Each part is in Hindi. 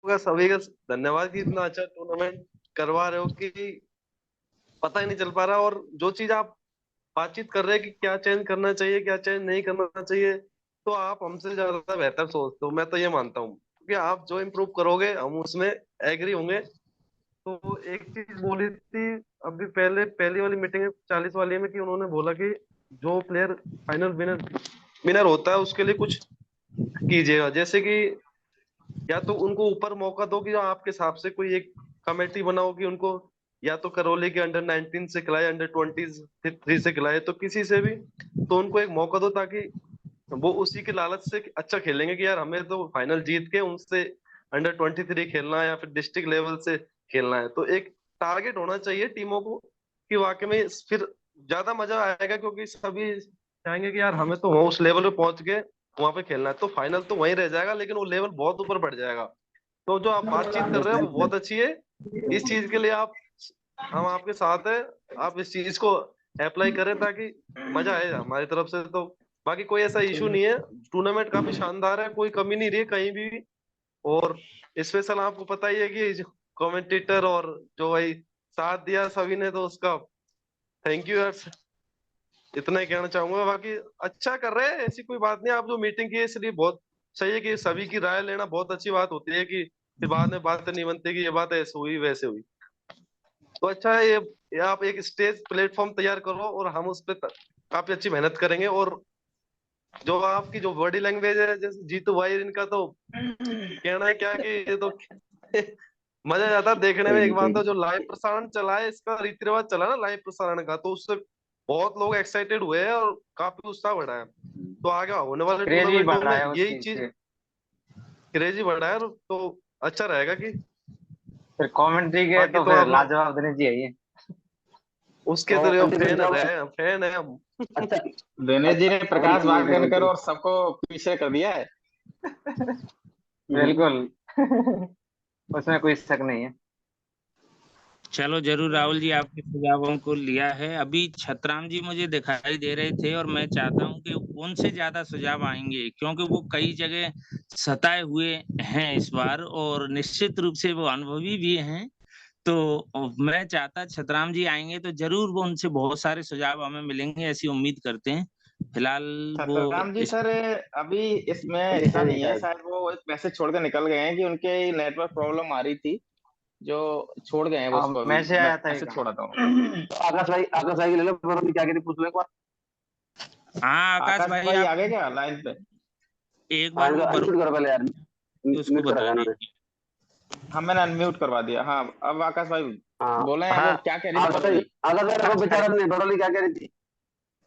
का सभी का धन्यवाद कि इतना अच्छा टूर्नामेंट करवा रहे हो कि पता ही नहीं चल पा रहा। और जो चीज आप बातचीत कर रहे हैं कि क्या चेंज करना चाहिए क्या चेंज नहीं करना चाहिए, तो आप हमसे ज्यादा बेहतर सोचते हो, मैं तो ये मानता हूँ, क्योंकि आप जो इम्प्रूव करोगे हम उसमें एग्री होंगे। तो एक चीज बोली थी अभी पहले पहली वाली मीटिंग 40 वाली में, कि उन्होंने बोला कि जो प्लेयर फाइनल विनर विनर होता है उसके लिए कुछ कीजिएगा, जैसे कि या तो उनको ऊपर मौका दो कि आपके हिसाब से कोई एक कमेटी बनाओ कि उनको या तो करौली के अंडर 19 से खिलाए, अंडर 23 से खिलाए, तो किसी से भी तो उनको एक मौका दो, ताकि वो उसी के लालच से अच्छा खेलेंगे कि यार हमें तो फाइनल जीत के उनसे अंडर 23 खेलना है या फिर डिस्ट्रिक्ट लेवल से खेलना है। तो एक टारगेट होना चाहिए टीमों को कि वाकई में फिर ज्यादा मजा आएगा, क्योंकि सभी चाहेंगे कि यार हमें तो उस लेवल पे पहुंच के वहां पे खेलना है, तो फाइनल तो वहीं रह जाएगा लेकिन वो लेवल बहुत ऊपर बढ़ जाएगा। तो जो आप बातचीत कर रहे हो वो बहुत अच्छी है। इस चीज के लिए आप हम आपके साथ है, आप इस चीज को अप्लाई करें ताकि मजा आए हमारी तरफ से। तो बाकी कोई ऐसा इशू नहीं है, टूर्नामेंट काफी शानदार है, कोई कमी नहीं रही है कहीं भी। और स्पेशल आपको पता ही है कि जो कमेंटेटर और जो भाई साथ दिया सभी ने, तो उसका थैंक यू यार। इतना ही कहना चाहूंगा, बाकी अच्छा कर रहे हैं, ऐसी कोई बात नहीं। आप जो मीटिंग की है इसलिए बहुत सही है कि सभी की राय लेना बहुत अच्छी बात होती है, कि फिर बाद में बात नहीं बनती कि ये बात ऐसे हुई वैसे हुई। तो अच्छा है ये आप एक स्टेज प्लेटफॉर्म तैयार करो और हम उस पर काफी अच्छी मेहनत करेंगे। और जो आपकी जो बॉडी लैंग्वेज है जैसे जीतू भाई, इनका तो कहना है क्या कि ये तो मजा आता है देखने में। कोई एक नहीं, बात कोई तो नहीं। जो लाइव प्रसारण चला है, इसका रीति रिवाज चला ना लाइव प्रसारण का, तो उससे बहुत लोग एक्साइटेड हुए हैं और काफी उत्साह बढ़ा है। तो आगे होने वाले क्रेज भी टूर्नामेंटों बढ़ रहा में है उस यही चीज चीज से। क्रेज ही बढ़ा है, तो अच्छा रहेगा कि फिर कमेंट्री के बाकी तो तो फिर आप लाजवाब दिनेश जी है ये। उसके तो कमेंट्री फिर फैन क्या हुआ? रहे फैन है हम। अच्छा। दिनेश जी ने अच्छा होनी प्रकाश चाहिए वाकनकर कमेंट्री। और सबको पीछे कर दिया है। बिल्कुल। उसमें कोई शक नहीं है। चलो जरूर राहुल जी, आपके सुझावों को लिया है। अभी छतराम जी मुझे दिखाई दे रहे थे और मैं चाहता हूं कि उनसे ज्यादा सुझाव आएंगे, क्योंकि वो कई जगह सताए हुए हैं इस बार, और निश्चित रूप से वो अनुभवी भी हैं। तो मैं चाहता छतराम जी आएंगे तो जरूर वो उनसे बहुत सारे सुझाव हमें मिलेंगे, ऐसी उम्मीद करते हैं। फिलहाल वो सतराम जी इस सर, अभी इसमें अभी ऐसा है नहीं नहीं है, शायद। शायद वो एक मैसेज छोड़ के निकल गए हैं कि उनके नेटवर्क प्रॉब्लम आ रही थी, जो छोड़ गए हैं वो उसको। अभी मैसेज आया था एक। मैसेज छोड़ा था उन्होंने। तो आकाश भाई की ले लो, बरोली क्या कहती पूछ लो एक बार। हाँ आकाश आकाश भाई, भाई आप आ गए क्या लाइन पे? एक हाँ बार वो इनको बरो अनम्यूट करो पहले यार, उसको म्यूट कर बता रखा है इन्होंने। दीजिए। हाँ, मैंने अनम्यूट करवा दिया। हाँ, अब आकाश भाई हाँ बोले हैं, वो हाँ क्या कह रही थी आकाश भाई, बरौली? आकाश भाई हाँ रखो सर। बेचारा ने, बरोली क्या कह रही थी?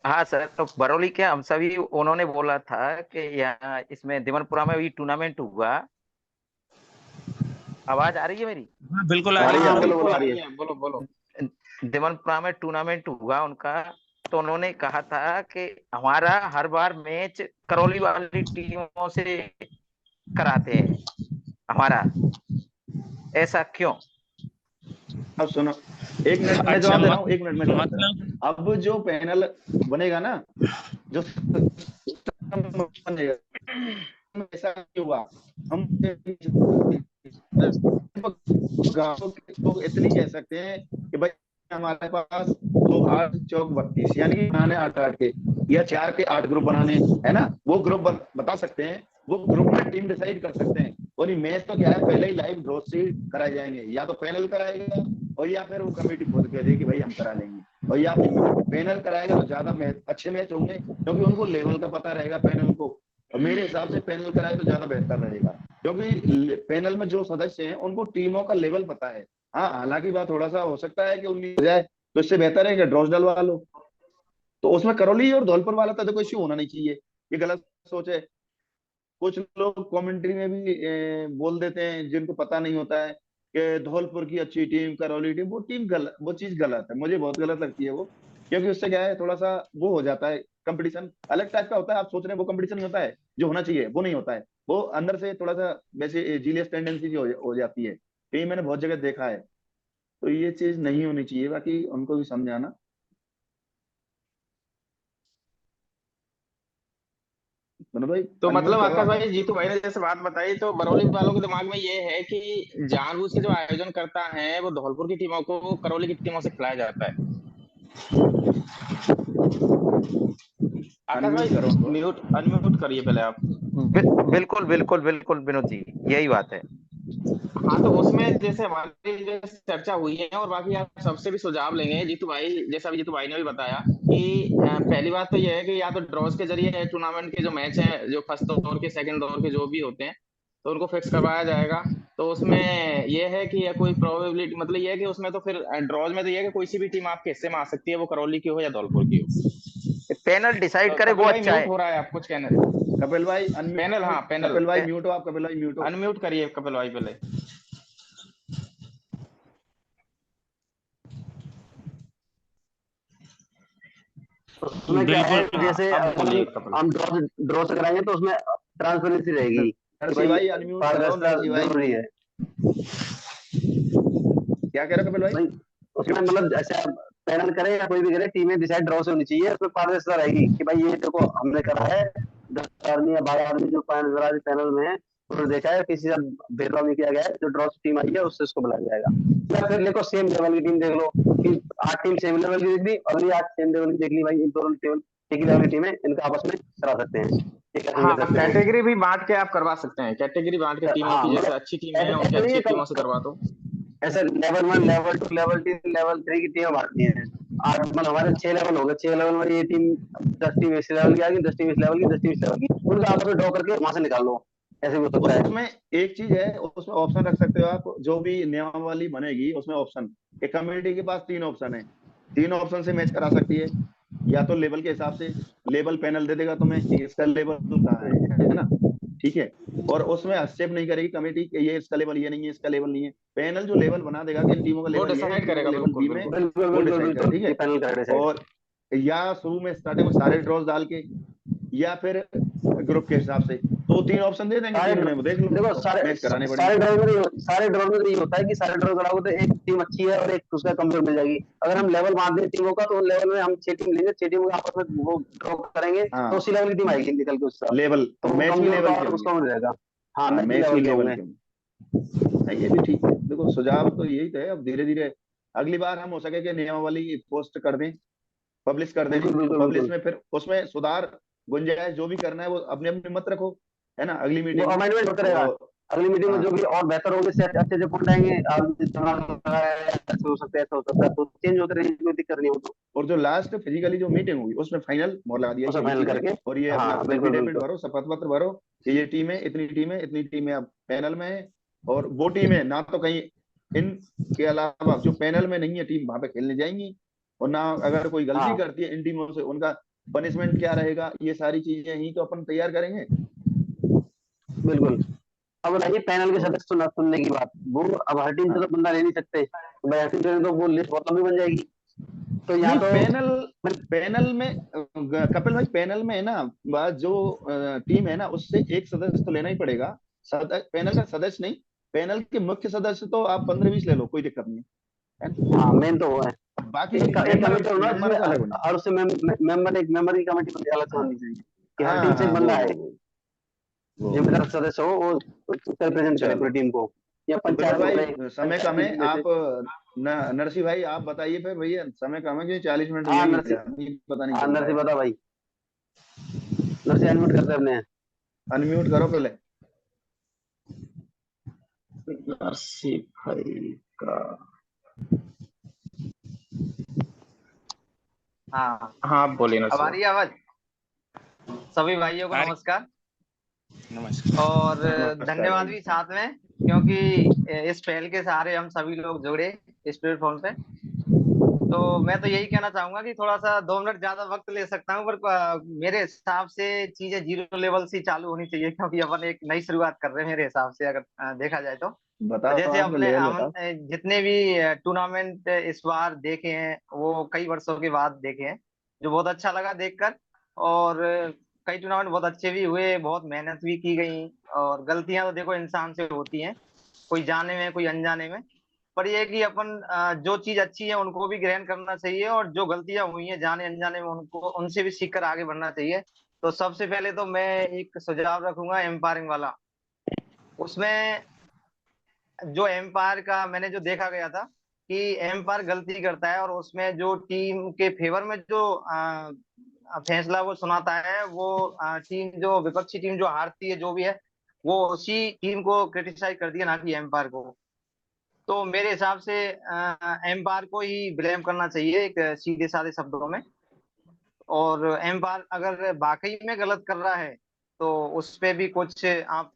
हाँ सर, तो बरौली के हम सभी, उन्होंने बोला था कि यहाँ इसमें दिमनपुरा में भी टूर्नामेंट हुआ। आवाज आ रही है मेरी? हाँ बिल्कुल आ आ रही हाँ रही है है, हाँ, बोलो। बोलो बोलो बिल्कुल आ आ रही रही है। है, बोलो बोलो। दिमनपुरा में टूर्नामेंट हुआ उनका। तो उन्होंने कहा था कि हमारा हर बार मैच करौली वाली टीमों से कराते हैं हमारा, ऐसा क्यों? अब सुनो, एक मिनट मैं अच्छा जवाब दे रहा हूँ, एक मिनट में जवाब दे रहा मतलब हूँ। अब जो पैनल बनेगा ना, जो सिस्टम बनेगा, ऐसा नहीं हुआ। हम गांव के लोग इतनी कह सकते हैं कि भाई हमारे पास 2 8 चौक 32, यानी कि बनाने 8 8 के या 4 के 8 ग्रुप बनाने, है ना, वो ग्रुप बता सकते हैं। वो ग्रुप में टीम डिसाइड कर सकते हैं। और ये मैच तो क्या है, पहले ही लाइव ड्रॉ से कराए जाएंगे, या तो पैनल कराएगा और या फिर वो कमेटी खुद कह देगी कि भाई हम करा लेंगे। और या पैनल कराएगा तो ज्यादा मैच अच्छे मैच होंगे, क्योंकि उनको लेवल का पता रहेगा पैनल को। और मेरे हिसाब से पैनल कराए तो ज्यादा बेहतर रहेगा, क्योंकि पैनल में जो सदस्य हैं उनको टीमों का लेवल पता है। हाँ, हालांकि बात थोड़ा सा हो सकता है कि 19 हो जाए, तो इससे बेहतर है कि ड्रॉस डलवा लो। तो उसमें करौली और धौलपुर वाला तो देखो इश्यू होना नहीं चाहिए, ये गलत सोच है। कुछ लोग कमेंट्री में भी बोल देते हैं जिनको पता नहीं होता है कि धौलपुर की अच्छी टीम, करौली टीम, वो टीम गलत, वो चीज गलत है, मुझे बहुत गलत लगती है वो। क्योंकि उससे क्या है, थोड़ा सा वो हो जाता है, कंपटीशन अलग टाइप का होता है। आप सोच रहे हैं वो कंपटीशन नहीं होता है, जो होना चाहिए वो नहीं होता है। वो अंदर से थोड़ा सा वैसे जीलियस टेंडेंसी हो जाती है, कहीं मैंने बहुत जगह देखा है। तो ये चीज नहीं होनी चाहिए, बाकी उनको भी समझाना। मनोज भाई तो अनम्यूट मतलब करो आकाश आप। भाई, जीतू भाई ने जैसे बात बताई, तो बरौली वालों के दिमाग में ये है कि जानबूझ के जो आयोजन करता है वो धौलपुर की टीमों को करौली की टीमों से खिलाया जाता है। आकाश अनम्यूट भाई, करो उनको। म्यूट अनम्यूट करिए पहले आप। बिल्कुल बिल्कुल बिल्कुल विनोद जी, यही बात है। हाँ, तो उसमें जैसे हमारी जो चर्चा हुई है, और बाकी आप सबसे भी सुझाव लेंगे जीतू भाई, जैसा अभी जीतू भाई ने भी बताया कि पहली बात तो ये है कि या तो ड्रॉज के जरिए टूर्नामेंट के जो मैच हैं, जो फर्स्ट दौर के सेकंड दौर के जो भी होते हैं, तो उनको फिक्स करवाया जाएगा। तो उसमें ये है कि या कोई प्रोबेबिलिटी, मतलब ये है कि उसमें तो फिर ड्रॉज में तो ये है कि कोई सी भी टीम आपके हिस्से में आ सकती है, वो करौली की हो या धौलपुर की हो। पैनल डिसाइड करे वो कपिल भाई अच्छा म्यूट है। हो रहा है, आप कुछ कहने। कपिल भाई पैनल, हाँ अनम्यूट, पैनल, कपिल भाई म्यूट हो आप, कपिल भाई म्यूट हो। अनम्यूट करिए कपिल भाई पहले। उसमें क्या है, बिल्कुल। हाँ, जैसे अब अगर बोलिए कपिल। हम ड्रॉ ड्रॉ से कराएंगे तो उसमें ट्रांसपेरेंसी रहेगी कि नरसी भाई भाई अनम्यूट करो, पारदर्शिता नरसी भाई। जरूरी है क्या कह रहे हो कपिल भाई? भाई। उसमें मतलब जैसे आप पैनल करें या कोई भी करे, टीमें डिसाइड ड्रॉ से होनी चाहिए, उसमें पारदर्शिता रहेगी कि भाई ये देखो हमने करा है, 10 आदमी या 12 आदमी जो पैनल में है उन्होंने देखा है, किसी से भेदभाव नहीं किया गया है, जो ड्रॉ से टीम आई है उससे उसको बुलाया जाएगा। या फिर देखो सेम लेवल की टीम देख लो कि 8 टीम सेम लेवल की देख ली, अगली 8 सेम लेवल की देख ली, भाई इन दोनों टीम एक ही लेवल की टीम है, इनका आपस में करा सकते हैं, एक ऐसे हाँ, कर सकते हैं। कैटेगरी भी बांट के आप करवा सकते हैं, कैटेगरी बांट के टीमों हाँ की, जैसे मतलब अच्छी टीमें ऐसे हैं उनकी ऐसे नहीं अच्छी है टीमों से करवा दो। ऐसे लेवल 1 लेवल 2 लेवल 3 लेवल 3 की टीमें बांटती हैं। आठ मतलब हमारे 6 लेवल हो गए, 6 लेवल में ये टीम 10 टीम इस लेवल की आ गई, 10 टीम इस लेवल की, 10 टीम इस लेवल की, उनका आपस में ड्रॉ करके वहां से निकाल लो, ऐसे भी हो सकता है। उसमें एक चीज है, उसमें ऑप्शन रख सकते हो आप, जो भी नियमावली बनेगी उसमें ऑप्शन, एक कमेटी के पास 3 ऑप्शन है, 3 ऑप्शन से मैच करा सकती है। या तो लेवल के हिसाब से, लेवल पैनल दे देगा तुम्हें कि इसका लेवल कहाँ है ना, ठीक है। और उसमें हस्तक्षेप नहीं करेगी कमेटी कि ये इसका लेवल ये नहीं है, इसका लेवल नहीं है। पैनल जो लेवल बना देगा कि इन टीमों का वो लेवल ये है, इन डिसाइड टीमों का करेगा, लेवल बिल्कुल बी में, बिल्कुल। बिल्कुल वो बिल्कुल डिसाइड करेगा, बिल्कुल, ठीक ये है। पैनल कर डिसाइड। और या शुरू में स्टार्टिंग में सारे ड्रॉज डाल के, या फिर ग्रुप के हिसाब से, तो 3 ऑप्शन दे देंगे, सारे 3 में वो देख लो, देखो मैच कराने सारे पड़ेंगे। ड्रॉ में सारे ड्रॉ में तो ये होता है कि सारे ड्रॉ कराओगे तो एक टीम अच्छी है और एक उसका कमजोर मिल जाएगी। अगर हम लेवल बांट दें टीमों का, तो लेवल में हम 6 टीम लेंगे, 6 टीमों का आपस में वो ड्रॉ करेंगे, तो हाँ, उसी लेवल की टीम आएगी निकल के उस साथ, लेवल, तो वो मैच ही कमजोर का लेवल के और होंगे। उसका हो जाएगा। हाँ हाँ, मैच मैच ही लेवल के लेवल होंगे। के होंगे। नहीं, ये भी ठीक है। देखो सुझाव तो यही तो है, अब धीरे धीरे अगली बार हम हो सके कि नियमावली पोस्ट कर दें, पब्लिश कर दें, बिल्कुल तो बिल्कुल पब्लिश बिल्कुल, में फिर उसमें सुधार, गुंजाइश जो भी करना है वो अपने अपने मत रखो, है ना, अगली वो मीटिंग में। अमेंडमेंट होता रहेगा। और अगली मीटिंग में हाँ, जो भी और बेहतर होंगे, इससे अच्छे अच्छे पॉइंट आएंगे, आप जिस दिमाग में लगाया है, ऐसे हो सकता है, ऐसा हो सकता है, तो चेंज होते रहेंगे, कोई दिक्कत नहीं हो तो और जो लास्ट फिजिकली जो मीटिंग होगी उसमें फाइनल मोहर लगा दिया उसे यही फाइनल चीज है। करके। और ये अपना हाँ बिल्कुल एफिडेविट बिल्कुल। भरो, शपथ पत्र भरो कि ये टीम है, इतनी टीम है, इतनी टीमें अब पैनल में है। और वो टीमें ना तो कहीं इन के अलावा जो पैनल में नहीं है टीम वहां पे खेलने जाएंगी, और ना अगर कोई गलती हाँ करती है इन टीमों से उनका पनिशमेंट क्या रहेगा, ये सारी चीजें ही तो अपन तैयार करेंगे। बिल्कुल। अब रही पैनल के तो सदस्य चुनने की बात, वो अब हर टीम से तो हाँ, बंदा ले नहीं सकते, तो भाई हर टीम से तो वो लिस्ट बहुत लंबी बन जाएगी, तो यहाँ नहीं तो पैनल, पैनल में कपिल भाई पैनल में है ना, जो टीम है ना उससे एक सदस्य तो लेना ही पड़ेगा। पैनल का सदस्य नहीं, पैनल के मुख्य सदस्य तो आप 15-20 ले लो, कोई दिक्कत नहीं है ना? हाँ मेन तो वो है। अब बाकी एक मेंबर, कमेटी होना जिसमें मेंबरों का अलग होना। हर उससे मेंबर, एक मेंबर की कमेटी अलग से हाँ होनी चाहिए कि हर टीम हाँ से एक हाँ, बंदा है, वो जिम्मेदार सदस्य हो, वो रिप्रेजेंट करे पूरी चलो। टीम को, या तो विनोद पंचायत में करे, भाई समय पंचायत कम की है, टीम में से। आप नरसी भाई आप बताइए फिर भैया, समय कम है कि 40 मिनट हाँ यही नरसी, पता नहीं हाँ चल नरसी पाएगा। बता भाई, नरसी अनम्यूट करते अपने। अनम्यूट करो पहले। नरसी भाई का, हाँ, हाँ आप बोलिए अब नरसी आ भाई। रही है आवाज। सभी भाइयों को अरे नमस्कार, नमस्कार। और नमस्कार धन्यवाद भाई। भी साथ में, क्योंकि इस पहल के सहारे हम सभी लोग जुड़े इस प्लेटफॉर्म पे। तो मैं तो यही कहना चाहूंगा कि थोड़ा सा 2 मिनट ज्यादा वक्त ले सकता हूँ, पर मेरे हिसाब से चीजें जीरो लेवल से चालू होनी चाहिए, क्योंकि अपन एक नई शुरुआत कर रहे हैं मेरे हिसाब से, अगर देखा जाए तो। बताओ, जैसे आपका अपने लेवल हम बताओ। जितने भी टूर्नामेंट इस बार देखे हैं वो कई वर्षों के बाद देखे हैं, जो बहुत अच्छा लगा देखकर। और कई टूर्नामेंट बहुत अच्छे भी हुए, बहुत मेहनत भी की गई। और गलतियां तो देखो इंसान से होती हैं, कोई जाने में कोई अनजाने में। पर ये है कि अपन जो चीज अच्छी है उनको भी ग्रहण करना चाहिए, और जो गलतियां हुई हैं जाने अनजाने में उनको, उनसे भी सीख कर आगे बढ़ना चाहिए। तो सबसे पहले तो मैं एक सुझाव रखूंगा एम्पायरिंग वाला। उसमें जो एम्पायर का मैंने जो देखा गया था कि एम्पायर गलती करता है और उसमें जो टीम के फेवर में जो फैसला वो सुनाता है, वो टीम जो विपक्षी टीम जो हारती है जो भी है, वो उसी टीम को क्रिटिसाइज कर दिया, ना कि एम्पायर को। तो मेरे हिसाब से एम्पायर को ही ब्लेम करना चाहिए एक सीधे साधे शब्दों में। और एम्पायर अगर वाकई में गलत कर रहा है तो उस पे भी कुछ आप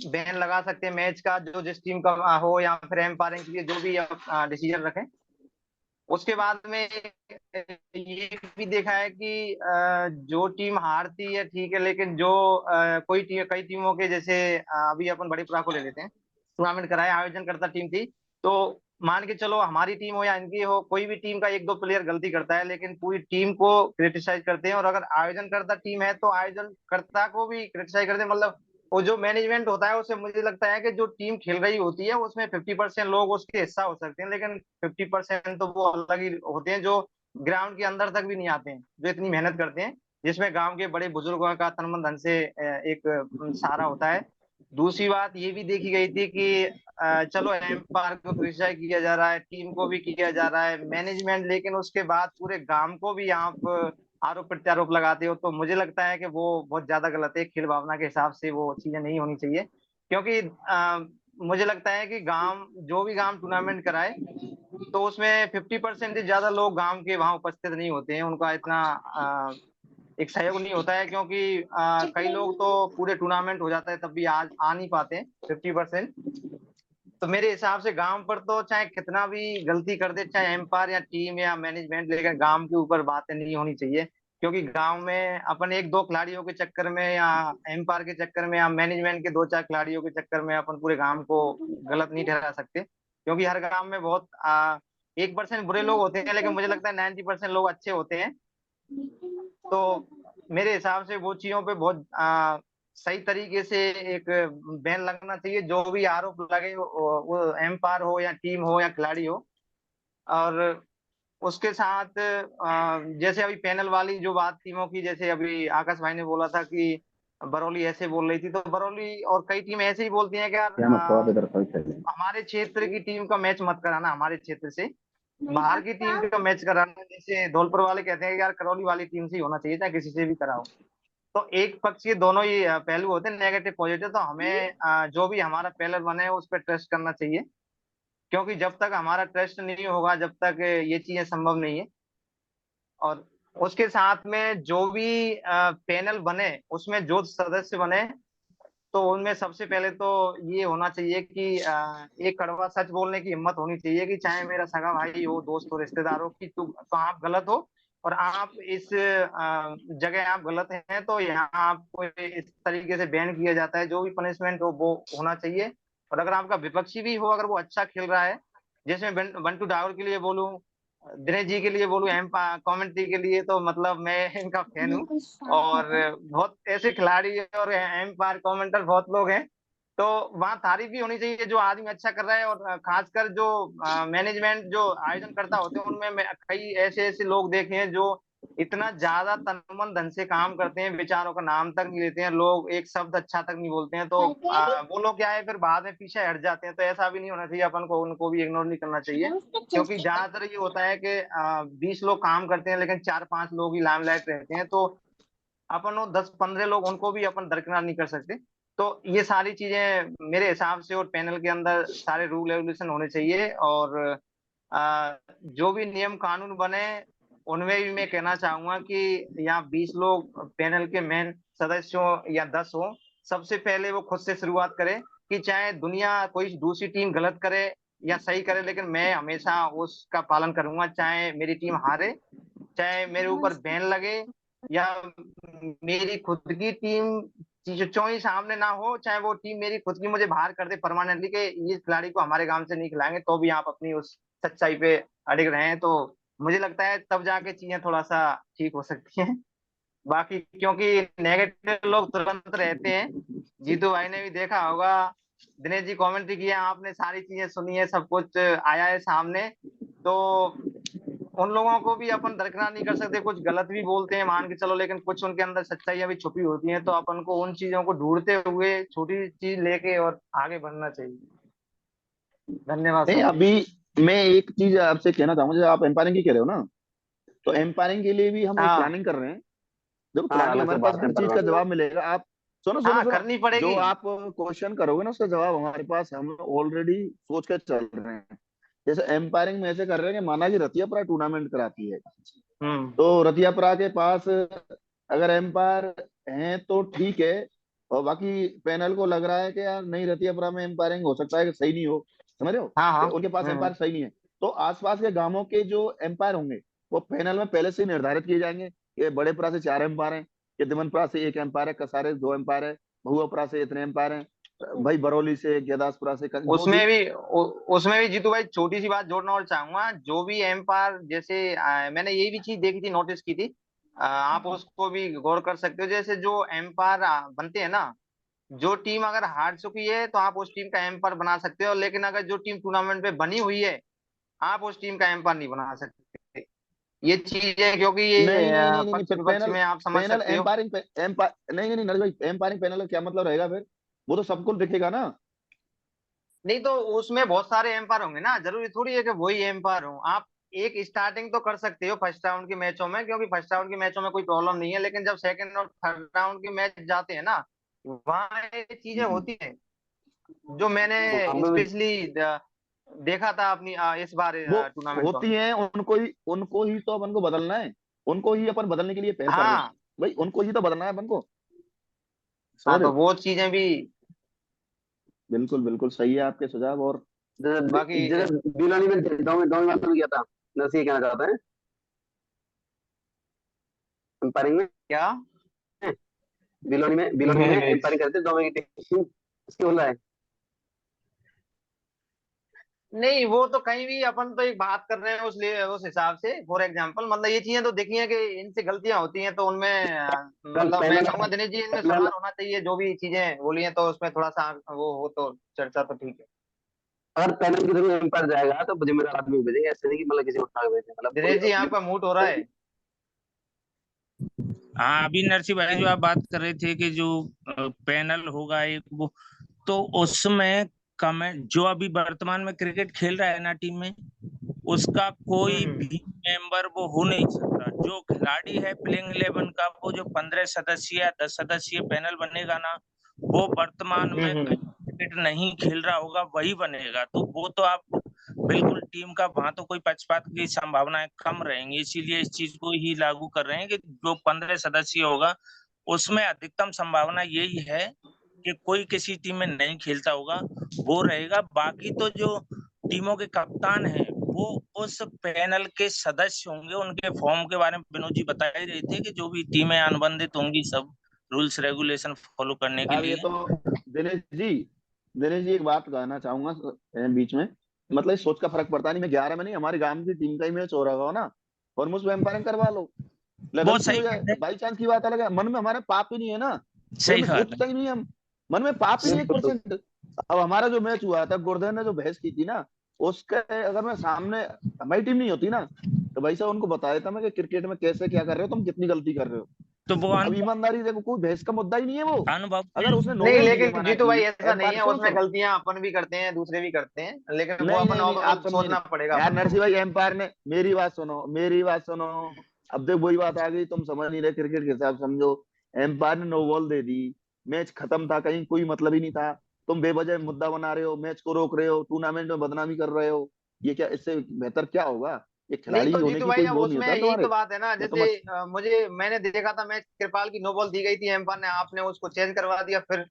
बैन लगा सकते हैं मैच का, जो जिस टीम का हो, या फिर एम्पायरिंग के लिए जो भी आप डिसीजन रखें। उसके बाद में ये भी देखा है कि जो टीम हारती है ठीक है, लेकिन जो कोई टीम, कई टीमों के जैसे अभी अपन बड़ी पुरा को ले लेते हैं, टूर्नामेंट कराया, आयोजन करता टीम थी, तो मान के चलो हमारी टीम हो या इनकी हो, कोई भी टीम का एक दो प्लेयर गलती करता है लेकिन पूरी टीम को क्रिटिसाइज करते हैं। और अगर आयोजन करता टीम है तो आयोजन कर्ता को भी क्रिटिसाइज करते हैं। मतलब वो जो मैनेजमेंट होता है उसे, मुझे लगता है कि जो टीम खेल रही होती है उसमें 50% लोग उसके हिस्सा हो सकते हैं, लेकिन 50% तो वो अलग ही होते हैं जो ग्राउंड के अंदर तक भी नहीं आते हैं, जो इतनी मेहनत करते हैं, जिसमें गांव के बड़े बुजुर्गों का तन मन धन से एक सहारा होता है। दूसरी बात ये भी देखी गई थी कि चलो एम्पायर को क्रिटिसाइज किया जा रहा है, टीम को भी किया जा रहा है, मैनेजमेंट, लेकिन उसके बाद पूरे गांव को भी आप आरोप प्रत्यारोप लगाते हो, तो मुझे लगता है कि वो बहुत ज्यादा गलत है। खेल भावना के हिसाब से वो चीजें नहीं होनी चाहिए, क्योंकि मुझे लगता है कि गांव, जो भी गांव टूर्नामेंट कराए तो उसमें 50% से ज्यादा लोग गांव के वहां उपस्थित नहीं होते हैं, उनका इतना एक सहयोग नहीं होता है, क्योंकि कई लोग तो पूरे टूर्नामेंट हो जाता है तब भी आज आ नहीं पाते हैं 50%। तो मेरे हिसाब से गांव पर तो चाहे कितना भी गलती कर दे, चाहे एम्पायर या टीम या मैनेजमेंट, लेकिन गांव के ऊपर बातें नहीं होनी चाहिए। क्योंकि गांव में अपन एक दो खिलाड़ियों के चक्कर में या एम्पायर के चक्कर में या मैनेजमेंट के दो चार खिलाड़ियों के चक्कर में अपन पूरे गांव को गलत नहीं ठहरा सकते, क्योंकि हर गांव में बहुत 1% बुरे लोग होते हैं, लेकिन मुझे लगता है 90% लोग अच्छे होते हैं। तो मेरे हिसाब से वो चीजों पे बहुत सही तरीके से एक बैन लगना चाहिए। जो भी आरोप लगे, वो एम्पायर हो या टीम हो या खिलाड़ी हो। और उसके साथ जैसे अभी पैनल वाली जो बात टीमों की, जैसे अभी आकाश भाई ने बोला था कि बरौली ऐसे बोल रही थी, तो बरौली और कई टीम ऐसे ही बोलती हैं कि यार हमारे क्षेत्र की टीम का मैच मत कराना, हमारे क्षेत्र से बाहर की टीम का मैच कराना। जैसे धौलपुर वाले कहते हैं कि यार करौली वाली टीम से ही होना चाहिए, चाहे किसी से भी कराओ। तो एक पक्ष के दोनों ही पहलू होते हैं, नेगेटिव पॉजिटिव। तो हमें जो भी हमारा प्लेयर बने उस पर ट्रस्ट करना चाहिए, क्योंकि जब तक हमारा ट्रस्ट नहीं होगा जब तक ये चीजें संभव नहीं है। और उसके साथ में जो भी पैनल बने, उसमें जो सदस्य बने, तो उनमें सबसे पहले तो ये होना चाहिए कि एक कड़वा सच बोलने की हिम्मत होनी चाहिए कि चाहे मेरा सगा भाई हो, दोस्त हो, रिश्तेदार हो, कि तो आप गलत हो और आप इस जगह आप गलत हैं, तो यहाँ आपको इस तरीके से बैन किया जाता है। जो भी पनिशमेंट हो वो होना चाहिए। और अगर आपका विपक्षी भी हो, अगर वो अच्छा खेल रहा है, जैसे मैं बंटू ठाकुर के लिए बोलूं, दिनेश जी के लिए बोलूं, एम कमेंट्री के लिए, तो मतलब मैं इनका फैन हूँ। और बहुत ऐसे खिलाड़ी और एम्पायर कमेंटर बहुत लोग हैं, तो वहां तारीफ भी होनी चाहिए जो आदमी अच्छा कर रहा है। और खासकर जो मैनेजमेंट जो आयोजन करता होते हैं, उनमें कई ऐसे ऐसे लोग देखे हैं जो इतना ज्यादा तन मन धन से काम करते हैं, विचारों का नाम तक नहीं लेते हैं, लोग एक शब्द अच्छा तक नहीं बोलते हैं, तो वो लोग क्या है फिर बाद में पीछे हट जाते हैं। तो ऐसा भी नहीं होना चाहिए, अपन को उनको भी इग्नोर नहीं करना चाहिए। क्योंकि ज्यादातर ये होता है कि 20 लोग काम करते हैं लेकिन 4-5 लोग ही लाइमलाइट रहते हैं, तो अपन वो 10-15 लोग उनको भी अपन दरकिनार नहीं कर सकते। तो ये सारी चीजें मेरे हिसाब से, और पैनल के अंदर सारे रूल रेगुलेशन होने चाहिए। और जो भी नियम कानून बने उनमें भी मैं कहना चाहूंगा कि यहाँ 20 लोग पैनल के मेन सदस्य हो या 10 हो, सबसे पहले वो खुद से शुरुआत करे कि चाहे दुनिया कोई दूसरी टीम गलत करे या सही करे, लेकिन मैं हमेशा उसका पालन करूंगा, चाहे मेरी टीम हारे, चाहे मेरे ऊपर बैन लगे, या मेरी खुद की टीम चौई सामने ना हो, चाहे वो टीम मेरी खुद की मुझे बाहर कर दे परमानेंटली के इस खिलाड़ी को हमारे गांव से नहीं खिलाएंगे, तो भी आप अपनी उस सच्चाई पे अड़िग रहे हैं, तो मुझे लगता है तब जाके चीजें थोड़ा सा ठीक हो सकती हैं। बाकी क्योंकि नेगेटिव लोग तुरंत रहते हैं, जीतू भाई ने भी देखा होगा, दिनेश जी कमेंट्री किया, आपने सारी चीजें सुनी है, सब कुछ आया है सामने, तो उन लोगों को भी अपन दरकिनार नहीं कर सकते, कुछ गलत भी बोलते हैं मान के चलो, लेकिन कुछ उनके अंदर सच्चाइयां भी छुपी होती हैं, तो अपन को उन चीजों को ढूंढते हुए छोटी चीज लेके और आगे बढ़ना चाहिए। धन्यवाद नहीं, सर। अभी मैं एक चीज आपसे कहना चाहूंगा, जैसे आप एम्पायरिंग की कह रहे हो ना, तो एम्पायरिंग के लिए भी हम एक हाँ प्लानिंग कर रहे हैं। देखो हाँ, प्लानिंग अलग से हमारे पास बात हर करते चीज का जवाब मिलेगा। आप सुनो सुनो हाँ, सुनो, करनी जो पड़ेगी। आप क्वेश्चन करोगे ना उसका जवाब हमारे पास, हम ऑलरेडी सोच के चल रहे हैं। जैसे एम्पायरिंग में ऐसे कर रहे हैं कि माना कि रतियापुरा टूर्नामेंट कराती है, हम्म। तो रतियापुरा के पास अगर एम्पायर हैं तो ठीक है, और बाकी पैनल को लग रहा है कि यार नहीं, रतियापुरा में एम्पायरिंग हो सकता है कि सही नहीं हो, समझ रहे हो, हाँ कि हाँ। उनके पास एम्पायर सही नहीं है, तो आसपास के गांवों के जो एम्पायर होंगे वो पैनल में पहले से ही निर्धारित किए जाएंगे कि बड़ेपुरा से 4 एम्पायर हैं, कि दिमनपुरा से 1 एम्पायर है, कसारे से 2 एम्पायर है, बहुआपुरा से इतने एम्पायर हैं, भाई बरौली से, गुरदासपुरा से, जो भी। उसमें भी जीतू भाई छोटी सी बात जोड़ना और चाहूंगा, जो भी एम्पायर जैसे मैंने यही भी चीज देखी थी, नोटिस की थी, आप उसको भी गौर कर सकते हो, जैसे जो एम्पायर बनते हैं ना, जो टीम अगर हार चुकी है तो आप उस टीम का एम्पायर बना सकते हो, लेकिन अगर जो टीम टूर्नामेंट में बनी हुई है आप उस टीम का एम्पायर नहीं बना सकते। ये चीज है, क्योंकि नहीं ये नहीं नहीं नहीं नहीं, पक्ष फिर विपक्ष पैनल, में आप समझ पैनल सकते हो। एम्पायरिंग पे एम्पायर, नहीं नहीं नहीं नरेश भाई, एम्पायरिंग पैनल का क्या मतलब रहेगा फिर? वो तो सबको दिखेगा ना। नहीं तो उसमें बहुत सारे एम्पायर होंगे ना, जरूरी थोड़ी है कि वही एम्पायर हो। आप एक स्टार्टिंग तो कर सकते हो फर्स्ट राउंड के मैचों में, क्योंकि फर्स्ट राउंड के मैचों में कोई प्रॉब्लम नहीं है, लेकिन जब सेकंड और थर्ड राउंड के मैच जाते हैं ना, वहाँ ये चीजें हम्म। होती हैं, जो वहाँ मैंने में भी स्पेशली देखा था अपनी इस बार वो टूर्नामेंटों होती में। हैं, उनको ही तो अपन को बदलना है, उनको ही अपन बदलने के लिए पहल कर रहे हैं। हाँ भाई उनको ही तो बदलना है अपन को, हाँ, समझ रहे तो हो? वो चीजें भी। बिल्कुल बिल्कुल सही है आपके सुझाव। और बाकी जैसे बिलोनी में दो में गया था, नरसिंह कहना चाहते हैं अंपायरिंग में। क्या? बिलोनी में अंपायरिंग करते 2 में की टीम, इसकी बोल रहा है। नहीं, वो तो कहीं भी अपन तो एक बात कर रहे हैं उस हिसाब से, फॉर एग्जांपल मतलब ये चीजें तो देखी है कि इनसे गलतियां होती हैं, तो उनमें मतलब मैं पैनल कहूंगा दिनेश जी इनमें पैनल सुधार होना चाहिए, जो भी चीजें बोली हैं तो उसमें थोड़ा सा वो हो तो चर्चा तो ठीक है। अगर पैनल के थ्रू एम्पायर जाएगा तो जिम्मेदार आदमी को भेजेंगे, ऐसे नहीं कि मतलब किसी को उठा के भेजें, मतलब पूरी दिनेश जी अपनी। आपका मूड हो रहा है। हाँ, अभी नरसिंह भाई जो आप बात कर रहे थे कि जो पैनल होगा एक, वो तो उसमें कमेंट, जो अभी वर्तमान में क्रिकेट खेल रहा है ना टीम में, उसका कोई हम्म। भी मेंबर वो हो नहीं सकता। जो खिलाड़ी है प्लेइंग 11 का, वो जो 15 सदस्यीय या 10 सदस्यीय पैनल बनेगा ना, वो वर्तमान में हम्म। क्रिकेट नहीं खेल रहा होगा वही बनेगा। तो वो तो आप बिल्कुल टीम का, वहां तो कोई पक्षपात की संभावनाएं कम रहेंगी, इसीलिए इस चीज को ही लागू कर रहे हैं कि जो 15 सदस्य होगा उसमें अधिकतम संभावना यही है कि कोई किसी टीम में नहीं खेलता होगा वो रहेगा। बाकी तो जो टीमों के कप्तान हैं वो उस पैनल के सदस्य होंगे। उनके फॉर्म के बारे में विनोद जी बता ही रहे थे कि जो भी टीमें अनुबंधित होंगी सब रूल्स रेगुलेशन फॉलो करने के अब ये लिए। तो दिनेश जी, दिनेश जी एक बात कहना चाहूंगा बीच में, मतलब इस सोच का फर्क पड़ता नहीं। मैं 11 में नहीं, हमारे गांव की टीम का ही मैच हो रहा हो ना, और मुझ एम्पायरिंग करवा लो, बहुत गलती सही हो जाए बात है, बाई चांस की बात अलग है, मन में हमारे पाप ही नहीं है ना, कोई सही में बात सोचता है। ही नहीं है हम, मन में पाप ही नहीं बिल्कुल। 1%। अब हमारा जो मैच हुआ था, गुरधर ने जो बहस की थी ना, उसके अगर मैं सामने, हमारी टीम नहीं होती ना, तो भाई साहब उनको बताया था मैं कि क्रिकेट में कैसे क्या कर रहे हो तुम, कितनी गलती कर रहे हो। तो वो अब ईमानदारी देखो, कोई बहस का मुद्दा ही नहीं है वो। अनुभव अगर उसने नो नहीं, बॉल दी है लेकिन माना जीतू कि भाई ऐसा नहीं एम्पायर, है, सुनो उसमें सुनो, गलतियां अपन भी करते हैं दूसरे भी करते हैं, लेकिन वो नहीं अपन नहीं नहीं, ओवरऑल आप समझे सोचना नहीं पड़ेगा यार अपन नरसिंह को। भाई, एम्पायर ने, मेरी बात सुनो, मेरी बात सुनो, अब देख वही बात आ गई, तुम समझ नहीं रहे क्रिकेट के हिसाब से, समझो। एम्पायर ने नो बॉल दे दी, मैच खत्म था, कहीं कोई मतलब ही नहीं था, तुम बेवजह मुद्दा बना रहे हो, मैच को रोक रहे हो, टूर्नामेंट में बदनामी कर रहे हो, ये क्या, इससे बेहतर क्या होगा? ये नहीं खिलाड़ी तो होने जीतू की भाई कोई अब वो नहीं उसमें होता यही तो तुम्हारे, बात है ना, या तुम जैसे मैंने देखा था मैच, कृपाल की नो बॉल दी गई थी एम्पायर ने, आपने उसको चेंज करवा दिया फिर।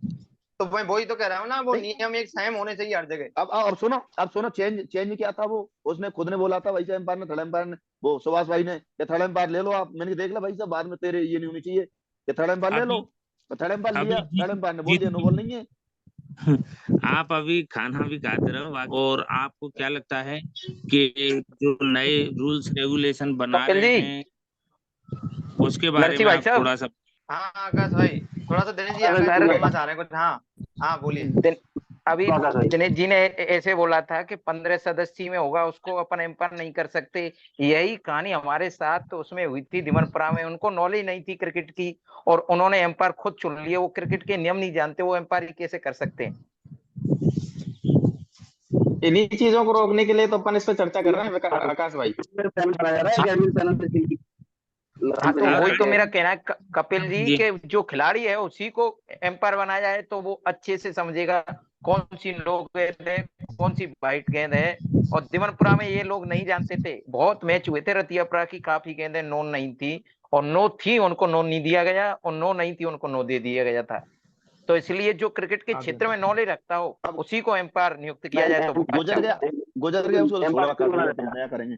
तो मैं वही तो कह रहा हूँ ना, वो नहीं। नियम एक सेम होने चाहिए हर जगह। अब सुनो, चेंज चेंज क्या था वो, उसने खुद ने बोला था भाई साहब, एम्पायर ने, थर्ड एम्पायर ने, वो सुभाष भाई ने, कि थर्ड एम्पायर ले लो आप। मैंने कहा, देख ला भाई साहब, बाद में तेरे ये नहीं होनी चाहिए, कि थर्ड एम्पायर ले लो। अभी तो थर्ड एम्पायर लिया, अभी थर्ड जीत एम्पायर ने बोल जीत दिया नो बॉल नहीं है। आप अभी खाना भी खाते रहो, और आपको क्या लगता है कि जो नए रूल्स रेगुलेशन बना कपिल रहे जी, हैं उसके बारे नरसिंह में भाई आप साहब, थोड़ा सा। हाँ आकाश भाई, थोड़ा सा दिनेश जी अरे आकाश जी सर, बोलना चाह रहे हैं कुछ। हाँ हाँ बोलिए। अभी आकाश भाई। दिनेश जी ने ऐसे बोला था कि 15 सदस्य में होगा, उसको अपन एम्पायर नहीं कर सकते। यही कहानी हमारे साथ तो उसमें हुई थी दिमनपुरा में। उनको नॉलेज नहीं थी क्रिकेट की और उन्होंने एम्पायर खुद चुन लिए। वो क्रिकेट के नियम नहीं जानते, वो एम्पायर कैसे कर सकते हैं? इन्हीं चीजों को रोकने के लिए तो अपन इस पर चर्चा कर रहे हैं आकाश भाई। पैनल बनाया जा रहा है, एडमिन पैनल से टीम की हाँ, तो लड़ाई वही तो है। मेरा कहना है कपिल जी, जी के जो खिलाड़ी है उसी को एम्पायर बनाया जाए तो वो अच्छे से समझेगा कौन सी नो गेंद है, कौन सी वाइट गेंद है। और दिमनपुरा में ये लोग नहीं जानते थे। बहुत मैच हुए थे रतियापुरा की, काफी गेंदें नो नहीं थी, और नो थी उनको नो नहीं दिया गया, और नो नहीं थी उनको नो दे दिया गया था। तो इसलिए जो क्रिकेट के क्षेत्र में नॉलेज रखता हो उसी को एम्पायर नियुक्त किया जाए तो अच्छा होगा। गुजर गया उसको तो छोड़ो, एम्पायर आकाश भाई, बनाया अपन नया करेंगे।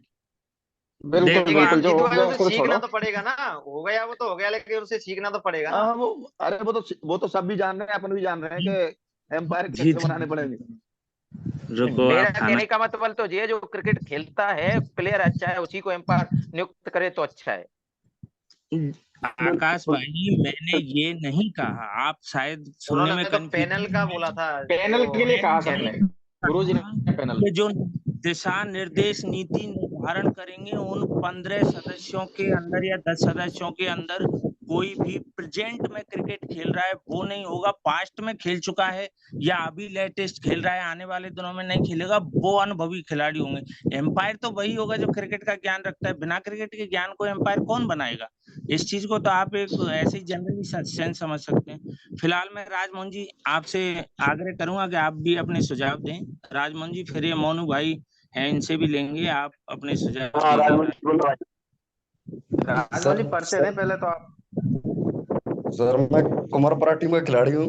बिल्कुल देखिए हाँ बिल्कुल, जो जीतू हो भाई, गया उसे उसको तो सीखना छोड़ो। तो पड़ेगा ना। हो गया वो तो हो गया, लेकिन उसे सीखना तो पड़ेगा ना। हाँ वो, अरे वो तो सब भी जान रहे हैं, अपन भी जान रहे हैं कि एम्पायर जी कैसे बनाने पड़ेंगे। रुको मेरा आप खाना कहने का मतलब तो ये है, जो क्रिकेट खेलता है प्लेयर अच्छा है उसी को एम्पायर नियुक्त करे तो अच्छा है। आकाश भाई, मैंने ये नहीं कहा, आप शायद सुनने में उन्होंने तो पैनल का बोला था पैनल जो के लिए कहा मैंने सबने, नहीं गुरु जी कहा ने पैनल। कि जो दिशा निर्देश नीति निर्धारण करेंगे उन 15 सदस्यों के अंदर या 10 सदस्यों के अंदर कोई भी प्रेजेंट में क्रिकेट खेल रहा है वो नहीं होगा, पास्ट में खेल चुका है या अभी लेटेस्ट खेल रहा है, आने वाले दिनों में नहीं खेलेगा, वो अनुभवी खिलाड़ी होंगे। एम्पायर तो वही होगा जो क्रिकेट का ज्ञान रखता है। बिना क्रिकेट के ज्ञान को एम्पायर कौन बनाएगा? इस चीज को तो आप एक ऐसे ही जनरली सेंस समझ सकते हैं। फिलहाल मैं राजमोहन जी आपसे आग्रह करूंगा कि आप भी अपने सुझाव दें। राजमोहन जी, फिर ये मोनू भाई हैं, इनसे भी लेंगे, आप अपने सुझाव हाँ, दीजिए। राजमन बोलो भाई। राजमोहन जी परिचय दें पहले तो आप। सर मैं कुमारपारा टीम का खिलाड़ी हूँ।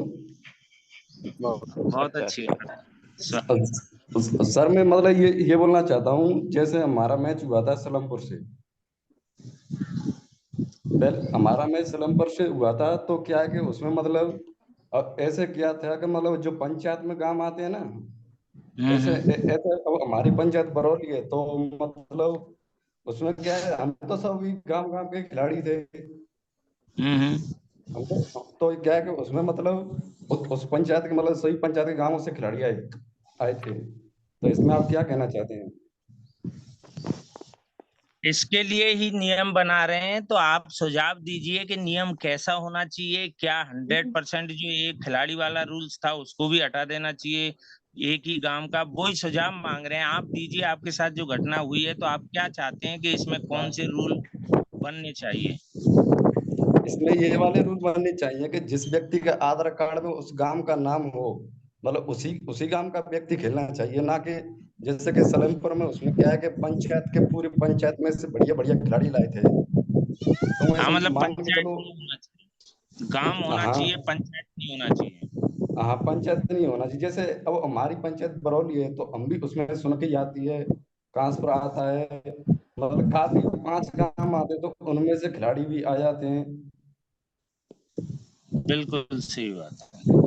बहुत अच्छा अच्छी अच्छा। बात। सर मैं मतलब ये बोलना चाहता हूँ, जैसे हमारा मैच हुआ था सलमपुर से, पहले हमारा मैच सलमपुर से हुआ था, तो क्या है कि उसमें मतलब ऐसे किया था कि मतलब जो पंचायत में गांव आते हैं ना, ऐसे ऐसे अब हमारी पंचायत बरौली है, तो मतलब उसमें क्या है, हम तो सभी गांव गांव के खिलाड़ी थे। हम तो क्या है कि उसमें मतलब उस पंचायत के मतलब सभी पंचायत के गांवों से खिलाड़ी आए आए थे। तो इसमें आप क्या कहना चाहते हैं? इसके लिए ही नियम बना रहे हैं, तो आप सुझाव दीजिए कि नियम कैसा होना चाहिए। क्या 100% जो एक खिलाड़ी वाला रूल्स था उसको भी हटा देना चाहिए, एक ही गांव का? वो ही सुझाव मांग रहे हैं, आप दीजिए। आपके साथ जो घटना हुई है, तो आप क्या चाहते हैं कि इसमें कौन से रूल बनने चाहिए? इसमें ये वाले रूल बनने चाहिए कि जिस व्यक्ति का आधार कार्ड में उस गांव का नाम हो, मतलब उसी गांव का व्यक्ति खेलना चाहिए, ना कि जैसे कि सलेमपुर में उसमें क्या है कि पंचायत के पूरी पंचायत में से बढ़िया बढ़िया खिलाड़ी लाए थे। तो हाँ, ऐसे मतलब मान के पंचायत चलो। नहीं होना चाहिए, गांव होना हाँ चाहिए, पंचायत नहीं होना चाहिए। हाँ, पंचायत नहीं होना चाहिए। जैसे अब हमारी पंचायत बरौली है, तो हम भी उसमें सुन के आती है, ट्रांसफर आता है, मतलब काफी 5 गांव आते हैं, तो उनमें से खिलाड़ी भी आ जाते हैं। बिल्कुल सही बात है।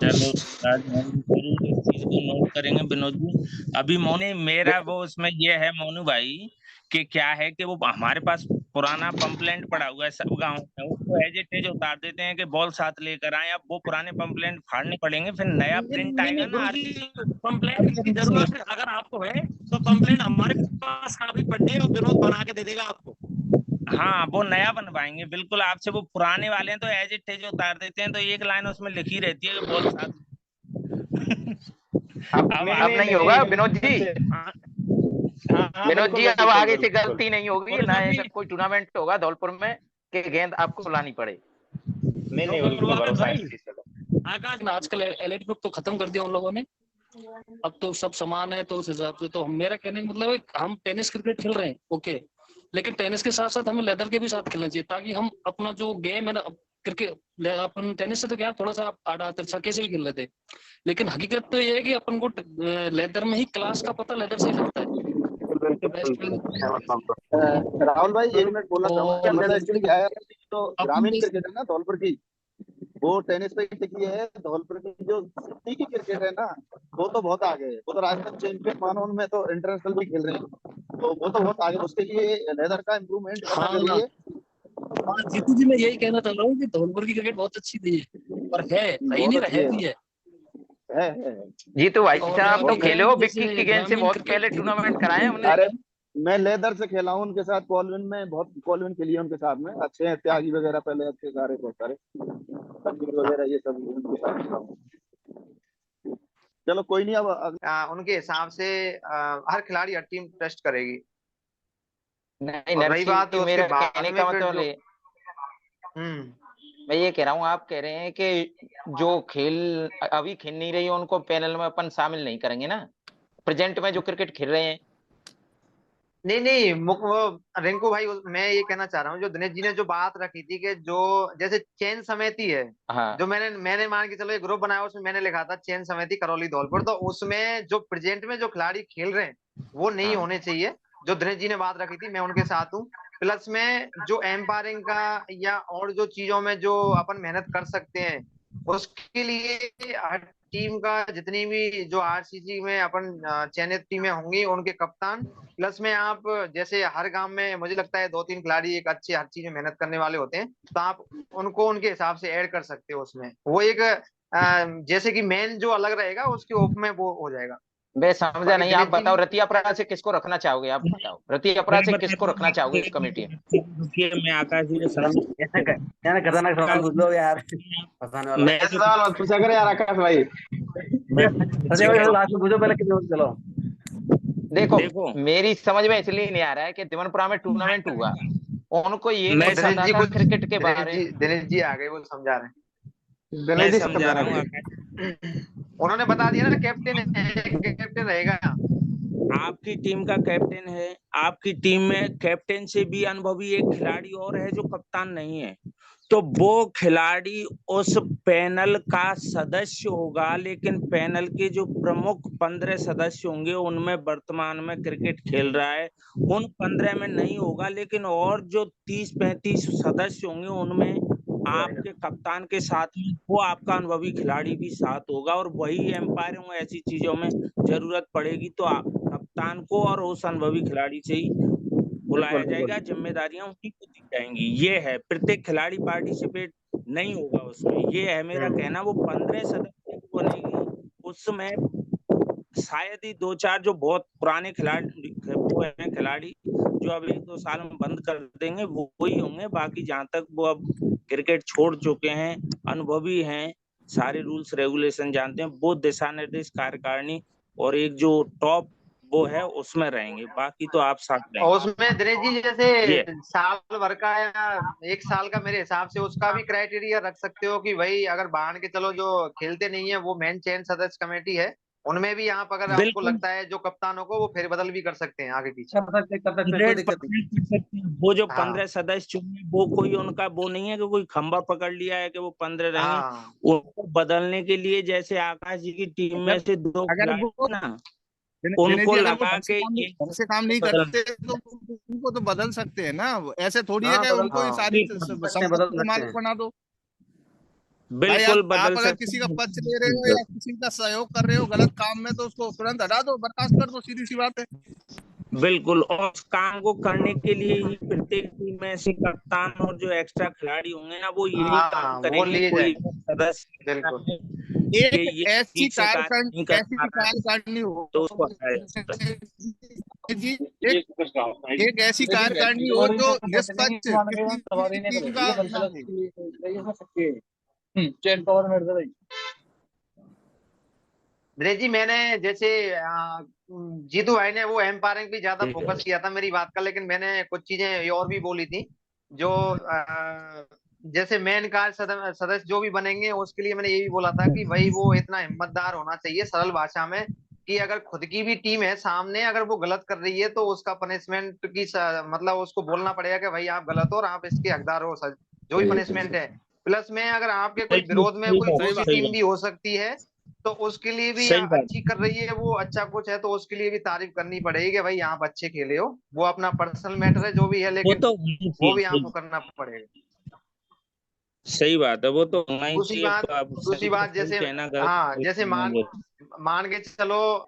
चलो राजमोहन जी, जरूर इस चीज को नोट करेंगे। विनोद जी, अभी मोने मेरा वो उसमें ये है मोनू भाई, कि क्या है कि वो हमारे पास पुराना पंपलेट पड़ा हुआ है सब गांव में, उसको एज इट इज उतार देते हैं कि बॉल साथ लेकर आए। अब वो पुराने पंपलेट फाड़ने पड़ेंगे, फिर नया प्रिंट नहीं आएगा नहीं ना गुरु आरसी। जी, कंप्लेंट की जरूरत अगर आपको है तो कंप्लेंट हमारे पास काफी पड़े हैं और विनोद बना के दे देगा आपको। हाँ, वो नया बनवाएंगे बिल्कुल आपसे। वो पुराने वाले हैं तो एज इट इज उतार देते हैं, तो एक लाइन उसमें लिखी रहती है कि बॉल साथ। अब अब अब नहीं होगा विनोद जी। हाँ हाँ, विनोद बिल्कुल जी, अब बिल्कुल आगे से बिल्कुल। गलती नहीं होगी और ना, विनोद ऐसा जी, कोई टूर्नामेंट होगा धौलपुर में कि गेंद आपको लानी पड़े। नहीं नहीं, और बिल्कुल आकाश भरोसा है भाई, इस चीज का। आकाश ना आजकल एलिट ग्रुप तो खत्म कर दिया उन लोगों ने, अब तो सब समान है। तो उस हिसाब से तो मेरा कहने का मतलब है, हम टेनिस क्रिकेट खेल रहे हैं ओके, लेकिन टेनिस के साथ साथ हमें लेदर के भी साथ खेलना चाहिए, ताकि हम अपना जो गेम है ना, क्रिकेट अपन टेनिस से तो क्या थोड़ा सा आड़ा तिरछा से भी खेल लेते, लेकिन हकीकत तो ये है कि अपन को लेदर में ही क्लास का पता लेदर से ही लगता है। बेस्ट राहुल भाई, एक मिनट बोलना चाहूंगा। और मतलब एक्चुअली क्या है, तो अपन ग्रामीण क्रिकेट है ना धौलपुर की, वो टेनिस पे ही टिकी है। धौलपुर की जो सिटी की क्रिकेट है ना, वो तो बहुत आगे है। वो तो राजस्थान चैंपियन मानो, उनमें तो इंटरनेशनल भी खेल रहे हैं, तो वो तो बहुत आगे। उसके लिए लेदर का इम्प्रूवमेंट करना हाँ जरूरी है। हाँ, जीतू जी, मैं यही कहना चाह रहा हूँ कि धौलपुर की क्रिकेट बहुत अच्छी थी और है, सही नहीं बहुत अच्छी रहे है। भी है। है। जीतू भाई और साहब तो ग्रामीण खेले हो, जैसे विक्की की गेंद से ग्रामीण बहुत क्रिकेट पहले टूर्नामेंट कराए हैं हमने। अरे मैं लेदर से खेला हूँ उनके साथ, कॉलविन में बहुत, कॉलविन खेली है उनके साथ में, अच्छे हैं त्यागी वगैरह पहले अच्छे सारे, बहुत सारे तंबीर वगैरह ये सब उनके साथ खेला हूँ। चलो कोई नहीं, अब उनके हिसाब से हर खिलाड़ी हर टीम टेस्ट करेगी। नहीं और रही बात नरसिंह, उसके मेरा बाद कहने में का फिर मतलब जो ये, हम्म मैं ये कह रहा हूँ, आप कह रहे हैं कि जो खेल अभी खेल नहीं रही है उनको पैनल में अपन शामिल नहीं करेंगे ना, प्रेजेंट में जो क्रिकेट खेल रहे हैं। नहीं नहीं वो रिंकू भाई, मैं ये कहना चाह रहा हूँ, जो दिनेश जी ने जो बात रखी थी कि जो जैसे चयन समिति है, हाँ जो मैंने मान के चलो एक ग्रुप बनाया, उसमें मैंने लिखा था चयन समिति करौली धौलपुर, तो उसमें जो प्रेजेंट में जो खिलाड़ी खेल रहे हैं वो नहीं हाँ होने चाहिए। जो दिनेश जी ने बात रखी थी मैं उनके साथ हूँ। प्लस में जो एम्पायरिंग का या और जो चीजों में जो अपन मेहनत कर सकते हैं, उसके लिए हर टीम का जितनी भी जो आरसीसी में अपन चयनित टीमें होंगी उनके कप्तान, प्लस में आप जैसे हर गांव में मुझे लगता है 2-3 खिलाड़ी एक अच्छे हर चीज में मेहनत करने वाले होते हैं, तो आप उनको उनके हिसाब से ऐड कर सकते हो उसमें। वो एक जैसे कि मेन जो अलग रहेगा उसके उप में वो हो जाएगा। मैं समझा बाकी नहीं, आप दिनेश जी बताओ रति अपराध से किसको रखना चाहोगे, आप बताओ रति अपराध मैं से बताता किसको रखना चाहोगे इस कमेटी में। हूँ, रुकिए मैं आकाश जी को ऐसा समझा। क्या खतरनाक सवाल पूछ लो यार, फंसाने वाला। मैं ऐसा जो सवाल मत पूछा करे यार आकाश भाई। संजय भाई लास्ट में पूछो पहले कितने बजे, चलो। देखो देखो मेरी समझ में इसलिए नहीं आ रहा है कि दिमनपुरा में टूर्नामेंट हुआ, उनको ये वो नहीं मैं दिनेश पता जी था कुछ क्रिकेट के बारे। दिनेश जी आ गए, वो समझा रहे दिनेश मैं जी समझा समझा रहा रहे हूँ हैं। आकाश। उन्होंने बता दिया ना, कैप्टन है, कैप्टन रहेगा। आपकी टीम का कैप्टन है, आपकी टीम में कैप्टन से भी अनुभवी एक खिलाड़ी और है जो कप्तान नहीं है, तो वो खिलाड़ी उस पैनल का सदस्य होगा, लेकिन पैनल के जो प्रमुख 15 सदस्य होंगे उनमें वर्तमान में क्रिकेट खेल रहा है उन 15 में नहीं होगा, लेकिन और जो 30-35 सदस्य होंगे उनमें आपके कप्तान के साथ में वो आपका अनुभवी खिलाड़ी भी साथ होगा, और वही एम्पायरिंग ऐसी चीजों में जरूरत पड़ेगी तो कप्तान को और उस अनुभवी खिलाड़ी से ही बुलाया बिल्कुल जाएगा, बिल्कुल। जिम्मेदारियां उन्हीं को दी जाएंगी। ये है, प्रत्येक खिलाड़ी पार्टिसिपेट नहीं होगा उसमें, ये है मेरा कहना। वो 15 सदस्य की बनेगी, उसमें शायद ही 2-4 जो बहुत पुराने खिलाड़ी वो हैं, खिलाड़ी जो अब 1-2 साल में बंद कर देंगे वो ही होंगे, बाकी जहां तक वो अब क्रिकेट छोड़ चुके हैं, अनुभवी हैं, सारे रूल्स रेगुलेशन जानते हैं, वो दिशा निर्देश कार्यकारिणी और एक जो टॉप वो है उसमें रहेंगे, बाकी तो आप साथ और रहेंगे। उसमें दिनेश जी ये जैसे साल भर का या एक साल का, मेरे हिसाब से उसका भी क्राइटेरिया रख सकते हो कि भाई अगर मान के चलो जो खेलते नहीं है वो मेन चयन सदस्य कमेटी है, उनमें भी आप अगर आपको बिल्कुल लगता है जो कप्तानों को वो फेरबदल भी कर सकते हैं आगे पीछे। कर सकते कोई दिक्कत नहीं। 100% कर सकते हैं। वो जो हाँ 15 सदस्य चुने वो कोई उनका वो नहीं है कि कोई खंबा पकड़ लिया है कि वो 15 रहेंगे, हाँ उनको बदलने के लिए जैसे आकाश जी की टीम में अगर से 2 अगर खिलाड़ी वो ना, दिनेश उनको जी, अगर वो लगा के एक ढंग से काम नहीं बदल करते तो उनको तो बदल सकते हैं ना। ऐसे थोड़ी है हाँ कि बदल उनको ही हाँ सारी सकते हैं, बदल संपत्ति का सकते मालिक हैं। बना दो। भाई बिल्कुल आप बदल अगर सकते किसी का पक्ष ले रहे हो हैं। या किसी का सहयोग कर रहे हो गलत काम में, तो उसको तुरंत हटा दो, बर्खास्त कर दो, सीधी सी बात है। बिल्कुल, और उस काम को करने के लिए ही प्रत्येक टीम में से कप्तान और जो एक्स्ट्रा खिलाड़ी होंगे ना वो यही काम हाँ वो करेंगे। लिए कोई जाएंगे सदस्य कहता बिल्कुल। है कि एक ये ऐसी ठीक से कार्य नहीं कर ऐसी पा रहा है कार्यकारिणी तो हो उसको हटाया जा सकता है। जी, एक ऐसी कार्यकारिणी हो जो निष्पक्ष किसी भी टीम का ना हो। दिनेश जी मैंने जैसे जीतू भाई ने वो एम्पायरिंग भी ज्यादा फोकस किया था मेरी बात का, लेकिन मैंने कुछ चीजें और भी बोली थी जो जैसे मेन कार्य सदस्य जो भी बनेंगे उसके लिए मैंने ये भी बोला था कि भाई वो इतना हिम्मतदार होना चाहिए, सरल भाषा में, कि अगर खुद की भी टीम है सामने अगर वो गलत कर रही है तो उसका पनिशमेंट की मतलब उसको बोलना पड़ेगा कि भाई आप गलत हो और आप इसके हकदार हो, जो भी पनिशमेंट है। प्लस में अगर आपके कोई बिल्कुल विरोध में सही कोई बात, सही दूसरी बात। सही टीम बात, भी हो सकती है, तो उसके लिए भी सही बात। अच्छी कर रही है वो, अच्छा कोच है तो उसके लिए भी तारीफ करनी पड़ेगी कि भाई आप अच्छे खेले हो। वो अपना पर्सनल मैटर है जो भी है, वो लेकिन तो होनी वो चाहिए, भी सही आपको करना पड़ेगा। सही बात है, वो तो होना ही दूसरी चाहिए। बात आप दूसरी सही को बात सही जैसे, कहना, गलत हाँ को गलत जैसे कहना मान के चलो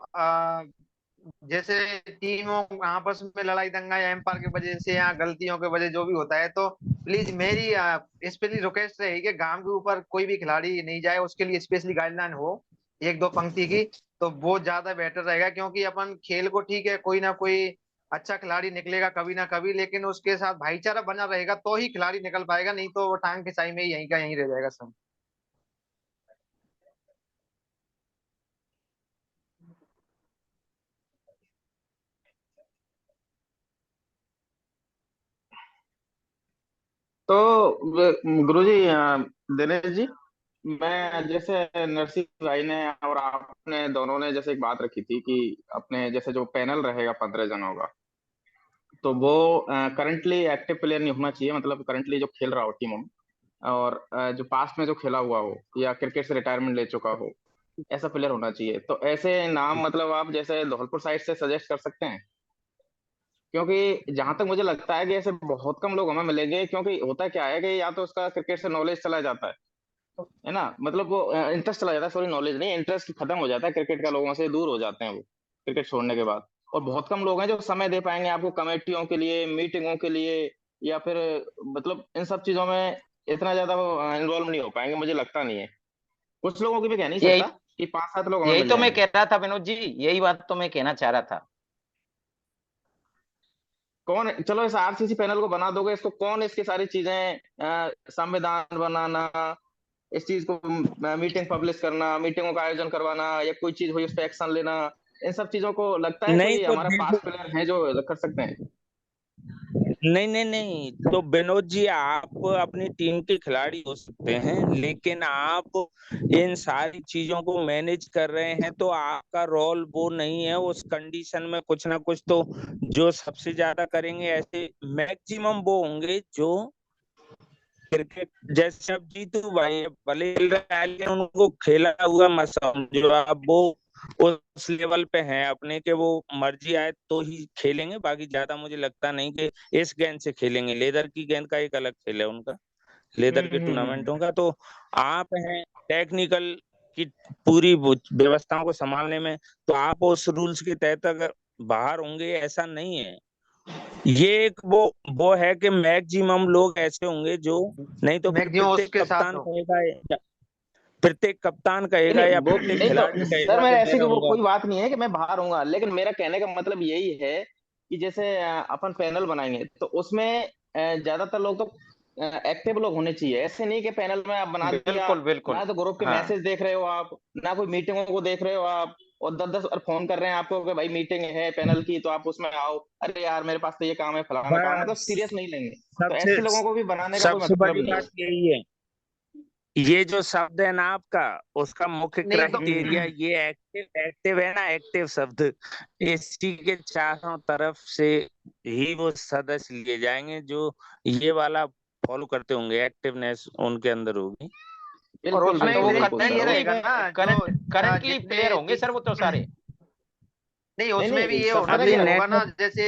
जैसे टीमों आपस में लड़ाई दंगा या एम्पायर की वजह से या गलतियों की वजह जो भी होता है, तो प्लीज मेरी स्पेशली रिक्वेस्ट रहेगी कि गांव के ऊपर कोई भी खिलाड़ी नहीं जाए, उसके लिए स्पेशली गाइडलाइन हो एक दो पंक्ति की, तो वो ज्यादा बेटर रहेगा। क्योंकि अपन खेल को ठीक है, कोई ना कोई अच्छा खिलाड़ी निकलेगा कभी ना कभी, लेकिन उसके साथ भाईचारा बना रहेगा तो ही खिलाड़ी निकल पाएगा, नहीं तो वो टांग खिंचाई में यहीं का यहीं रह जाएगा सब। तो गुरुजी, दिनेश जी, मैं जैसे नरसिंह भाई ने और आपने दोनों ने जैसे एक बात रखी थी कि अपने जैसे जो पैनल रहेगा 15 जनों का, तो वो करंटली एक्टिव प्लेयर नहीं होना चाहिए, मतलब करंटली जो खेल रहा हो टीमों में, और जो पास्ट में जो खेला हुआ हो या क्रिकेट से रिटायरमेंट ले चुका हो, ऐसा प्लेयर होना चाहिए। तो ऐसे नाम मतलब आप जैसे धौलपुर साइड से सजेस्ट कर सकते हैं? क्योंकि जहां तक मुझे लगता है कि ऐसे बहुत कम लोग हमें मिलेंगे, क्योंकि होता क्या है कि या तो उसका क्रिकेट से नॉलेज चला जाता है ना, मतलब वो इंटरेस्ट चला जाता है, सॉरी नॉलेज नहीं, इंटरेस्ट खत्म हो जाता है क्रिकेट का, लोगों से दूर हो जाते हैं वो क्रिकेट छोड़ने के बाद। और बहुत कम लोग हैं जो समय दे पाएंगे आपको कमेटियों के लिए, मीटिंगों के लिए, या फिर मतलब इन सब चीजों में इतना ज्यादा वो इन्वॉल्व नहीं हो पाएंगे, मुझे लगता नहीं है। कुछ लोगों की भी कह नहीं यही सकता कि 5-7 लोग हमें यही मिल तो मैं जाएंगे। कह रहा था विनोद जी, यही बात तो मैं कहना चाह रहा था। कौन, चलो इस आरसीसी पैनल को बना दोगे, इसको कौन इसकी सारी चीजें, संविधान बनाना, इस चीज को मीटिंग पब्लिश करना, मीटिंगों का आयोजन करवाना, या कोई चीज हुई उस पर एक्शन लेना, इन सब चीजों को लगता है नहीं कोई तो हमारा देखो, पास प्लेयर है जो कर सकते हैं? नहीं नहीं नहीं, तो विनोद जी आप अपनी टीम के खिलाड़ी हो सकते हैं, लेकिन आप इन सारी चीजों को मैनेज कर रहे हैं तो आपका रोल वो नहीं है। उस कंडीशन में कुछ ना कुछ तो जो सबसे ज्यादा करेंगे, ऐसे मैक्सिमम वो होंगे जो क्रिकेट, जैसे अब जीतू भाई भले खेल रहे हैं लेकिन उनको खेला हुआ मत समझो। अब वो उस लेवल पे हैं अपने के, वो मर्जी आए तो ही खेलेंगे, बाकी ज्यादा मुझे लगता नहीं कि इस गेंद से खेलेंगे। लेदर की गेंद का एक अलग खेल है उनका, लेदर के टूर्नामेंटों का। तो आप हैं टेक्निकल की पूरी व्यवस्थाओं को संभालने में, तो आप उस रूल्स के तहत अगर बाहर होंगे ऐसा नहीं है। ये एक वो है कि मैक्सिमम लोग ऐसे होंगे जो, नहीं तो फिर मैक्सिमम उसके साथ हो। प्रत्येक कप्तान नहीं कहेगा या नहीं, वो प्रत्येक नहीं खिलाड़ी तो सर, कहेगा मैं कि मैं ऐसी की वो रहूंगा। कोई बात नहीं है कि मैं बाहर हूंगा, लेकिन मेरा कहने का मतलब यही है कि जैसे अपन पैनल बनाएंगे तो उसमें ज्यादातर लोग तो एक्टिव लोग होने चाहिए। ऐसे नहीं कि पैनल में आप बना दिया, बिल्कुल बिल्कुल। ना तो ग्रुप के हाँ, मैसेज देख रहे हो आप, ना कोई मीटिंगों को देख रहे हो आप, और 10-10 और फोन कर रहे हैं आपको कि भाई मीटिंग है पैनल की तो आप उसमें आओ, अरे यार मेरे पास तो ये काम है, फलाना काम है, मतलब बस सीरियस नहीं लेंगे। तो सबसे ऐसे लोगों को भी बनाने का कोई सबसे मतलब बड़ी नहीं है। बात यही है, ये जो शब्द है ना आपका, उसका मुख्य नहीं तो क्राइटेरिया ये एक्टिव, एक्टिव है ना, एक्टिव शब्द, इसी के चारों तरफ से ही वो सदस्य लिए जाएंगे जो ये वाला फॉलो करते होंगे, एक्टिवनेस उनके अंदर होगी। और बिल्कुल उसमें हाँ तो बिल्कुल वो एक बिल्कुल चीज सर। ये करंटली रहेगा ना, जो करंटली जितने प्लेयर होंगे सर वो तो सारे। नहीं, नहीं उसमें भी नहीं, ये सब होना तरह अभी चाहिए के होगा नेट में ना, जैसे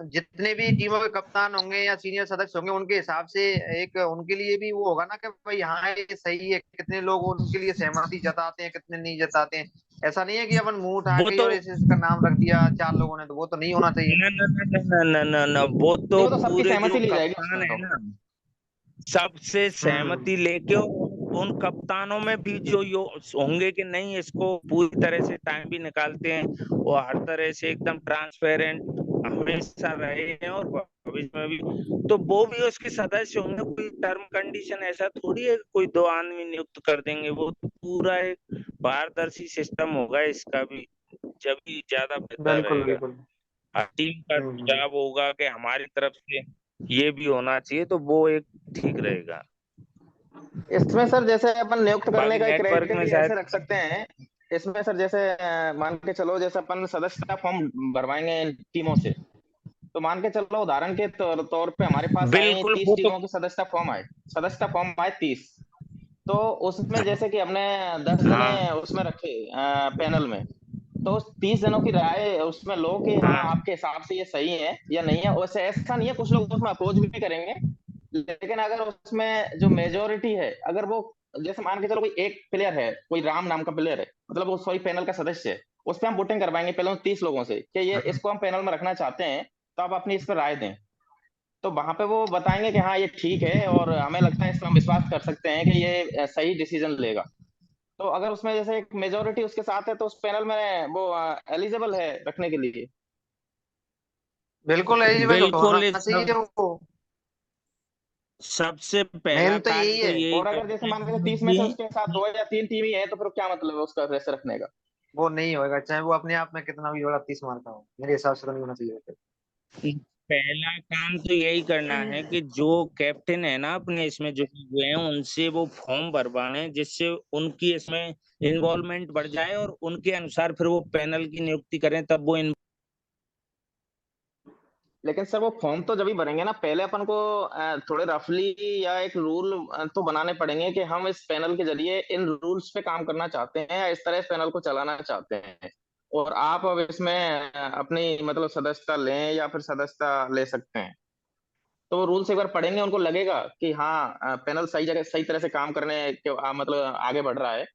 जितने भी टीमों के कप्तान होंगे या सीनियर सदस्य होंगे उनके हिसाब से एक उनके लिए भी वो होगा ना कि भाई हाँ ये सही है, कितने लोग उनके लिए सहमति जताते हैं कितने नहीं जताते हैं। ऐसा नहीं है कि अपन मुंह उठा वो के तो और इसका नाम रख दिया 4 लोगों ने, तो वो तो नहीं होना चाहिए। न न न न न न न न, वो नहीं, तो वो तो सबकी पूरे जो सहमति ली जाएगी कप्तान उसमें है तो। ना, सबसे हम्म। सहमति लेके उन कप्तानों में भी जो यो होंगे कि नहीं इसको पूरी तरह से टाइम भी निकालते हैं, वो हर तरह से एकदम ट्रांसपेरेंट हमेशा रहे हैं और भविष्य में भी, तो वो भी उसके सदस्य होंगे। कोई टर्म कंडीशन ऐसा थोड़ी है कि कोई 2 आदमी नियुक्त कर देंगे, वो तो पूरा एक पारदर्शी सिस्टम होगा इसका भी, जब भी ज्यादा बेहतर बिल्कुल रहेगा। बिल्कुल। टीम का हम्म। सुझाव होगा कि हमारी तरफ से ये भी होना चाहिए, तो वो एक ठीक रहेगा। इसमें सर जैसे अपन नियुक्त करने बाकी का नेटवर्क में क्राइटेरिया ऐसे शायद, रख सकते हैं। इसमें सर जैसे मान के चलो, जैसे अपन सदस्यता फॉर्म भरवाएंगे इन टीमों से, तो मान के चलो उदाहरण के तौर पे हमारे पास आए बिल्कुल 30 वो तो, टीमों के सदस्यता फॉर्म आए 30। तो उसमें जैसे कि हमने 10 जने हाँ उसमें रखे पैनल में, तो उस 30 जनों की राय उसमें लो कि हाँ हाँ आपके हिसाब से ये सही है या नहीं है। वैसे ऐसा नहीं है, कुछ लोग उसमें अपोज भी करेंगे, लेकिन अगर उसमें जो मेजोरिटी है, अगर वो जैसे मान के चलो कोई एक प्लेयर है, कोई राम नाम का प्लेयर है, मतलब वो सॉरी पैनल का सदस्य है, उस पर हम वोटिंग करवाएंगे पहले उन 30 लोगों से कि ये हाँ, इसको हम पैनल में रखना चाहते हैं, तो आप अपनी इस पर राय दें। तो वहां पे वो बताएंगे कि हाँ ये ठीक है और हमें लगता है इस पर हम विश्वास कर सकते हैं कि ये सही डिसीजन लेगा। तो अगर उसमें जैसे एक मेजोरिटी उसके साथ है तो उस पैनल में वो एलिजिबल है रखने के लिए। बिल्कुल एलिजिबल बिल्कुल होना चाहिए वो। सबसे पहला मेन तो कार्य यही तो है। यही और अगर जैसे करना मान लीजिए 30 में है से उसके साथ 2 या 3 टीम ही है तो फिर क्या मतलब है उसका वैसे रखने का। वो नहीं होएगा, चाहे वो अपने आप में कितना भी बड़ा 30 मार का हो, मेरे हिसाब से तो नहीं होना चाहिए। पहला काम तो यही करना है कि जो कैप्टन है ना अपने इसमें जो हुए हैं उनसे वो फॉर्म भरवाने, जिससे उनकी इसमें इन्वॉल्वमेंट बढ़ जाए और उनके अनुसार फिर वो पैनल की नियुक्ति करें, तब वो लेकिन सर वो फॉर्म तो जब ही भरेंगे ना, पहले अपन को थोड़े रफली या एक रूल तो बनाने पड़ेंगे कि हम इस पैनल के जरिए इन रूल्स पे काम करना चाहते हैं या इस तरह इस पैनल को चलाना चाहते हैं। और आप अब इसमें अपनी मतलब सदस्यता लें या फिर सदस्यता ले सकते हैं। तो वो रूल्स एक बार पढ़ेंगे, उनको लगेगा कि हाँ पैनल सही जगह सही तरह से काम करने के मतलब आगे बढ़ रहा है,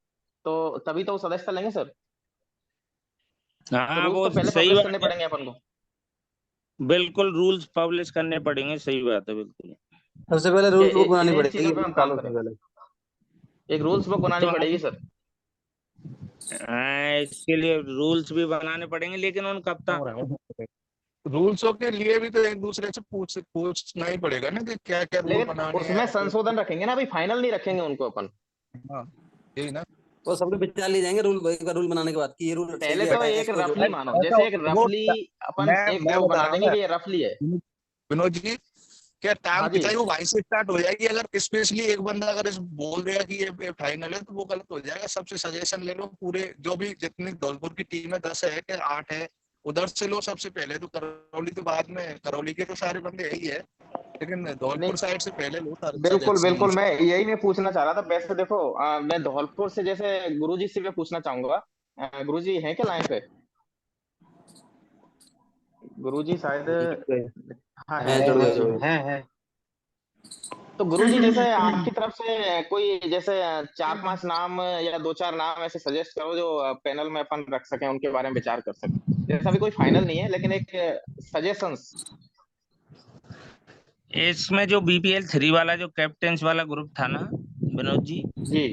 तो तभी तो वो सदस्यता लेंगे सर। तो हाँ रूल्स वो तो पहले सही पब्लिश करने बात है। पड़ेंगे अपन को। बिल्कुल रूल्स पब्लिश करने पड़ेंगे, सही बात है बिल्कुल। सबसे पहले कि रूल बुक बनानी इन पड़ेगी चीजों पे हम काम निकालो करें, सबसे पहले। एक रूल्स बुक बनानी तो पड़ेगी सर। इसके लिए रूल्स भी बनाने पड़ेंगे, लेकिन उन कप्तान रूल्सों के लिए भी तो एक दूसरे से पूछना ही पड़ेगा ना कि क्या क्या रूल लेकिन बनाने हैं उसमें आगे। संशोधन रखेंगे ना, अभी फाइनल नहीं रखेंगे उनको अपन। हाँ, यही ना। वो सबके विचार लिए जाएंगे रूल, एक बार रूल बनाने के बाद कि ये रूल सही पहले है, तो हटा है, एक इसको रफली जोड़ो। मानो, ऐसा जैसे एक वो रफली अपन एक मैं वो बता बना रहा हूँ देंगे ना कि ये रफली है। विनोद जी, क्या टांग हाँ जी। खिंचाई वो वहीं से स्टार्ट हो जाएगी। अगर स्पेशली एक बंदा अगर इस बोल देगा कि ये फाइनल है तो वो गलत हो जाएगा। सबसे सजेशन ले लो, पूरे जो भी जितनी धौलपुर की टीम है 10 है कि 8 है, उधर से लो सबसे पहले। तो करौली तो बाद में, करौली के तो सारे बंदे यही है, लेकिन नहीं, धौलपुर साइड से पहले लो बिल्कुल सजेशन बिल्कुल, उनसे। मैं यही मैं पूछना चाह रहा था। वैसे देखो मैं धौलपुर से जैसे गुरुजी से मैं पूछना चाहूंगा। गुरुजी हैं क्या लाइन पे? गुरुजी शायद। हाँ है, है। जुड़ गए है जुड़ गए। है। तो गुरुजी जैसे आपकी तरफ से कोई जैसे 4-5 नाम या 2-4 नाम ऐसे सजेस्ट करो जो पैनल में अपन रख सकें, उनके बारे में विचार कर सकें। जैसा भी कोई फाइनल नहीं है लेकिन एक सजेशंस। इसमें जो बीपीएल 3 वाला जो कैप्टन्स वाला ग्रुप था ना विनोद जी, जी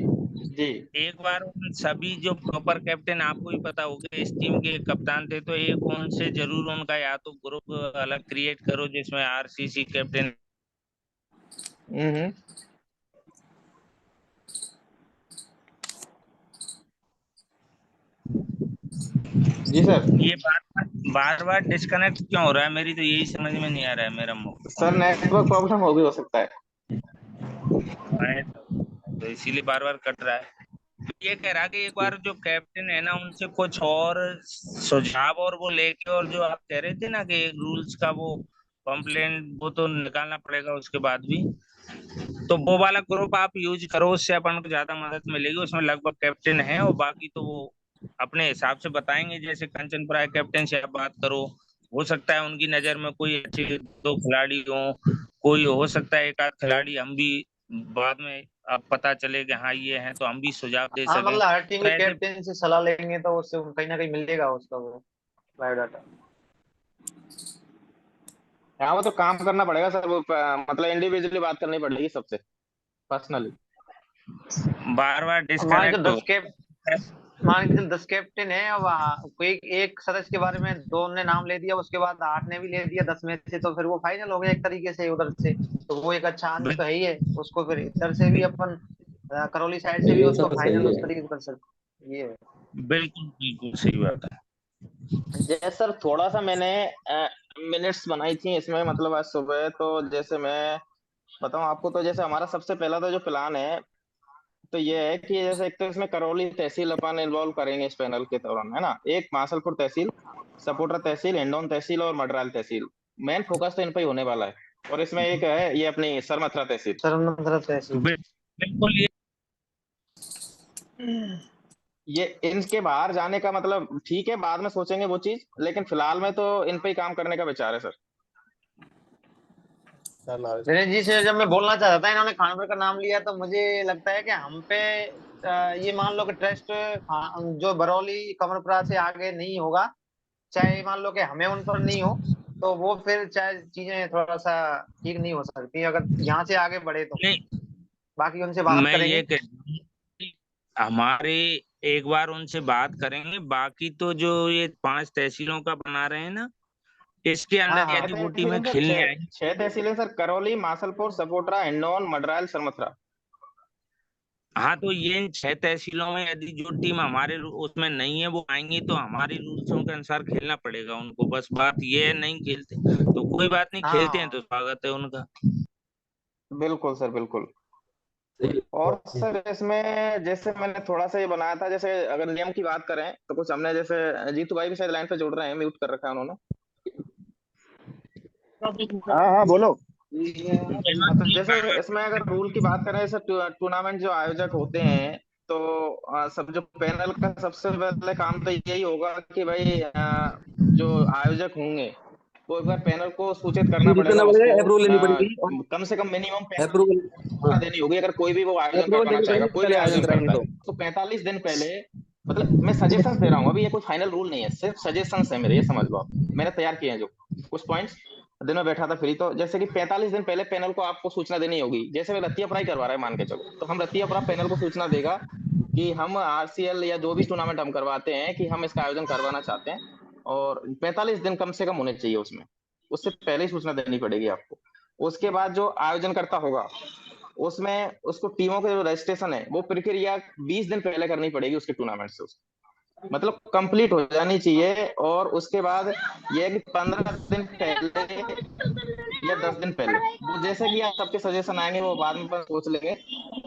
जी। एक बार उन सभी जो प्रॉपर कैप्टन, आपको ही पता होगा इस टीम के कप्तान थे, तो एक उनसे जरूर उनका या तो ग्रुप अलग क्रिएट करो जिसमें आरसीसी कैप्टन। हम्म। जी सर। ये बार बार डिस्कनेक्ट क्यों हो रहा है? मेरी तो यही समझ में नहीं आ रहा है, मेरा सर फोन नेटवर्क प्रॉब्लम हो भी हो सकता है। है तो इसीलिए बार बार कट रहा है। ये कह रहा कि एक बार जो कैप्टन है ना उनसे कुछ और सुझाव और वो लेके, और जो आप कह रहे थे ना कि रूल्स का वो कंप्लेंट वो तो निकालना पड़ेगा उसके बाद भी, तो वो वाला ग्रुप आप यूज करो, उससे अपन को ज्यादा मदद मिलेगी। उसमें लगभग कैप्टन है और बाकी तो वो अपने हिसाब से बताएंगे। जैसे कंचनपुरा कैप्टन से आप बात करो, हो सकता है उनकी नजर में कोई अच्छे 2 खिलाड़ी हो, कोई हो सकता है एक आध खिलाड़ी हम भी बाद में अब पता चले कि हाँ ये है तो हम भी सुझाव दे हाँ सकें। मतलब हर टीम तो के ऐसे कैप्टन से सलाह लेंगे तो उससे कहीं ना कहीं मिलेगा उसका वो बायोडाटा। यहाँ तो काम करना पड़ेगा सर, वो मतलब इंडिविजुअली बात करनी पड़ेगी सबसे, पर्सनली। बार बार मान के डिस्कनेक्ट चलो हो 10 कैप मान के चलो 10 कैप्टन है और कोई एक सदस्य के बारे में 2 ने नाम ले दिया, उसके बाद 8 ने भी ले दिया 10 में से, तो फिर वो फाइनल हो गया एक तरीके से उधर से। तो वो एक अच्छा आदमी तो है ही है, उसको फिर इधर से भी अपन करौली साइड से भी ये उसको सब तो फाइनल सही उस है। तरीके से कर सकते। ये है। बिल्कुल बिल्कुल सही बात है। जैसे सर थोड़ा सा मैंने मिनट्स बनाई थी इसमें, मतलब आज सुबह तो जैसे मैं बताऊं आपको, तो जैसे हमारा सबसे पहला तो जो प्लान है तो ये है कि जैसे एक तो इसमें करौली तहसील अपन इन्वॉल्व करेंगे इस पैनल के दौरान, है ना। एक मासलपुर तहसील, सपोटा तहसील, हिंडौन तहसील और मडराल तहसील। मेन फोकस तो इन पे ही होने वाला है। और इसमें एक है ये अपनी सरमथुरा तहसील। सरमंदरा तहसील। बिल्कुल ये ये इनके बाहर जाने का मतलब ठीक है, बाद में सोचेंगे वो चीज, लेकिन फिलहाल में तो इन पे ही काम करने का विचार है सर। दिनेश जी से जब मैं बोलना चाहता था, इन्होंने खानपुर का नाम लिया, तो मुझे लगता है कि हम पे ये मान लो कि ट्रस्ट जो बरौली कमरपुरा से आगे नहीं होगा, चाहे मान लो कि हमें उन पर नहीं हो, तो वो फिर चाहे चीजें थोड़ा सा ठीक नहीं हो सकती अगर यहाँ से आगे बढ़े तो। नहीं, बाकी उनसे बात मैं ये करेंगे। कह हमारे एक बार उनसे बात करेंगे। बाकी तो जो ये 5 तहसीलों का बना रहे हैं ना, इसके हाँ अंदर हाँ यदि वो तहसील टीमें है सर, खेलने छह आएंगी। 6 तहसील है सर, करौली, मासलपुर, सपोटरा, हिंडौन, मडरायल, सरमथरा। हाँ, तो ये इन 6 तहसीलों में यदि जो टीम हमारे उसमें नहीं है वो आएंगी तो हमारी रूल्सों के अनुसार खेलना पड़ेगा उनको। बस बात ये है, नहीं खेलते तो कोई बात नहीं, खेलते हैं हाँ तो स्वागत है उनका। बिल्कुल सर, बिल्कुल। और सर इसमें जैसे मैंने थोड़ा सा ये बनाया था, जैसे अगर नियम की बात करें तो कुछ हमने, जैसे जीतू भाई भी शायद लाइन पे जुड़ रहे हैं, म्यूट कर रखा है उन्होंने। हाँ हाँ बोलो। हाँ, तो जैसे इसमें अगर रूल की बात करें, जैसे टूर्नामेंट जो आयोजक होते हैं, तो सब जो पैनल का सबसे पहले काम तो यही होगा कि भाई जो आयोजक होंगे वो एक बार पैनल को सूचित करना सीरीज पड़ेगा करना पड़ेगा, उसको। अप्रूवल लेनी पड़ेगी और कम से कम मिनिमम पैनल अप्रूवल। सूचना देनी होगी, अगर कोई भी वो आयोजन अप्रूवल करवाना लेनी चाहेगा, पड़ेगी कोई भी पहले आयोजन आयोजन कराएंगे करता है तो। तो 45 दिन पहले, मतलब मैं सजेशंस दे रहा हूँ, अभी ये कोई फाइनल रूल नहीं है, सिर्फ सजेशंस है मेरे, ये समझ लो आप। मैंने तैयार किए हैं जो कुछ पॉइंट्स, दिन में बैठा था फ्री, तो जैसे कि 45 दिन पहले पैनल को आपको सूचना देनी होगी। जैसे मैं रतिया पराई करवा रहा है मान के चलो, तो हम रतिया परा पैनल को सूचना देगा कि हम आरसीएल या जो भी टूर्नामेंट हम करवाते हैं कि हम इसका आयोजन करवाना चाहते हैं, और 45 दिन कम से कम होने चाहिए उसमें, उससे पहले ही सूचना देनी पड़ेगी आपको। उसके बाद जो आयोजन करता होगा उसमें उसको टीमों के जो रजिस्ट्रेशन है वो प्रक्रिया 20 दिन पहले करनी पड़ेगी उसके टूर्नामेंट से, मतलब कंप्लीट हो जानी चाहिए। और उसके बाद ये है कि 15 दिन पहले या 10 दिन पहले, वो जैसे कि आप सबके सजेशन आएंगे वो बाद में अपन सोच लेंगे।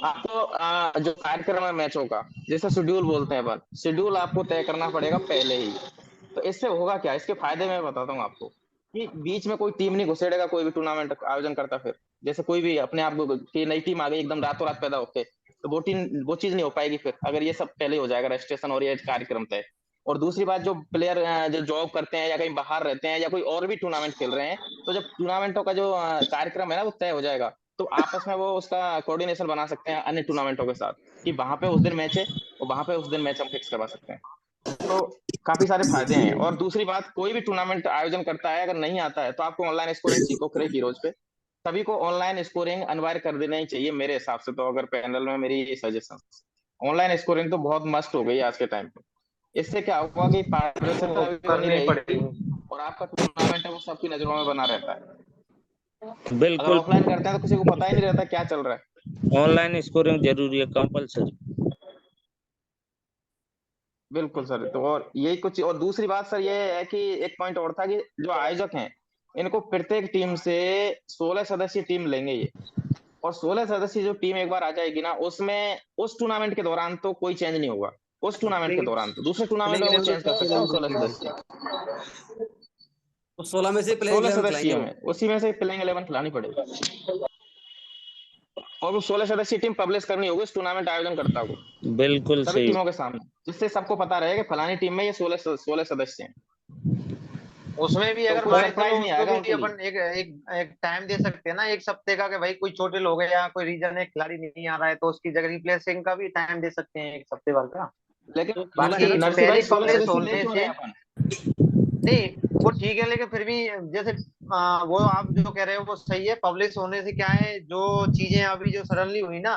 आपको जो कार्यक्रम है मैचों का, जैसे शेड्यूल बोलते हैं अपन, शेड्यूल आपको तय करना पड़ेगा पहले ही। तो इससे होगा क्या, इसके फायदे मैं बताता हूँ आपको, कि बीच में कोई टीम नहीं घुसेड़ेगा कोई भी टूर्नामेंट आयोजन करता। फिर जैसे कोई भी अपने आप को कि नई टीम आ गई एकदम रातों रात पैदा होके, तो वो चीज नहीं हो पाएगी फिर, अगर ये सब पहले हो जाएगा रजिस्ट्रेशन और ये कार्यक्रम तय। और दूसरी बात, जो प्लेयर जो जॉब करते हैं या कहीं बाहर रहते हैं या कोई और भी टूर्नामेंट खेल रहे हैं, तो जब टूर्नामेंटों का जो कार्यक्रम है ना वो तय हो जाएगा, तो आपस में वो उसका कोऑर्डिनेशन बना सकते हैं अन्य टूर्नामेंटों के साथ, कि वहां पे उस दिन मैच है और वहां पे उस दिन मैच हम फिक्स करवा सकते हैं। तो काफी सारे फायदे हैं। और दूसरी बात, कोई भी टूर्नामेंट आयोजन करता है अगर नहीं आता है तो आपको ऑनलाइन स्कोरिंग सीखो क्रैक हीरोज पे, सभी को ऑनलाइन स्कोरिंग अनिवार्य कर देना ही चाहिए मेरे हिसाब से। तो अगर पैनल में मेरी ये सजेशन, ऑनलाइन स्कोरिंग तो बहुत मस्ट हो गई आज के टाइम पे। इससे क्या होगा कि वो पारदर्शिता भी बनी करनी रहेगी पड़ेगी। और आपका टूर्नामेंट है वो सबकी नजरों में बना रहता है। अगर बिल्कुल, ऑफलाइन करते हैं तो किसी को पता ही नहीं रहता क्या चल रहा है। ऑनलाइन स्कोरिंग जरूरी है, कंपलसरी। बिल्कुल सर, तो और यही कुछ, और दूसरी बात सर ये है कि एक पॉइंट और था कि जो आयोजक हैं इनको प्रत्येक टीम से 16 सदस्यीय टीम लेंगे ये। और 16 सदस्यीय जो टीम एक बार आ जाएगी ना, उसमें उस टूर्नामेंट के दौरान तो कोई चेंज नहीं होगा, उस टूर्नामेंट के दौरान तो दूसरे टूर्नामेंट प्लेइंग में वो 11 चेंज कर सकते हैं वो 16 सदस्यीय। तो 16 में से प्लेइंग 16 11 खिलाएंगे सदस्यीय वो। में उसी में से प्लेइंग 11 खिलानी पड़ेगी, और वो 16 सदस्यीय टीम पब्लिश करनी होगी उस टूर्नामेंट आयोजन करता को बिल्कुल सभी सही। टीमों के सामने, जिससे सबको पता रहे कि फलानी टीम में ये 16 सदस्य हैं। उसमें भी तो अगर कोई मान के चलो, सरप्राइज नहीं उसको आएगा भी उनके लिए। अपन एक एक एक टाइम दे सकते हैं ना, एक हफ्ते का, कि भाई कोई चोटिल हो गया, कोई रीजन है खिलाड़ी नहीं आ रहा है, तो उसकी जगह रिप्लेसिंग का भी टाइम दे सकते हैं एक हफ्ते भर का। लेकिन तो बोला गया बाकी ना नरसिंह भाई पहली 16 पब्लिश सदस्य ले होने क्यों रहे से हैं अपन? नहीं, वो ठीक है, लेकिन फिर भी जैसे वो आप जो कह रहे हो वो सही है। पब्लिश होने से क्या है, जो चीजें अभी जो सडनली हुई ना,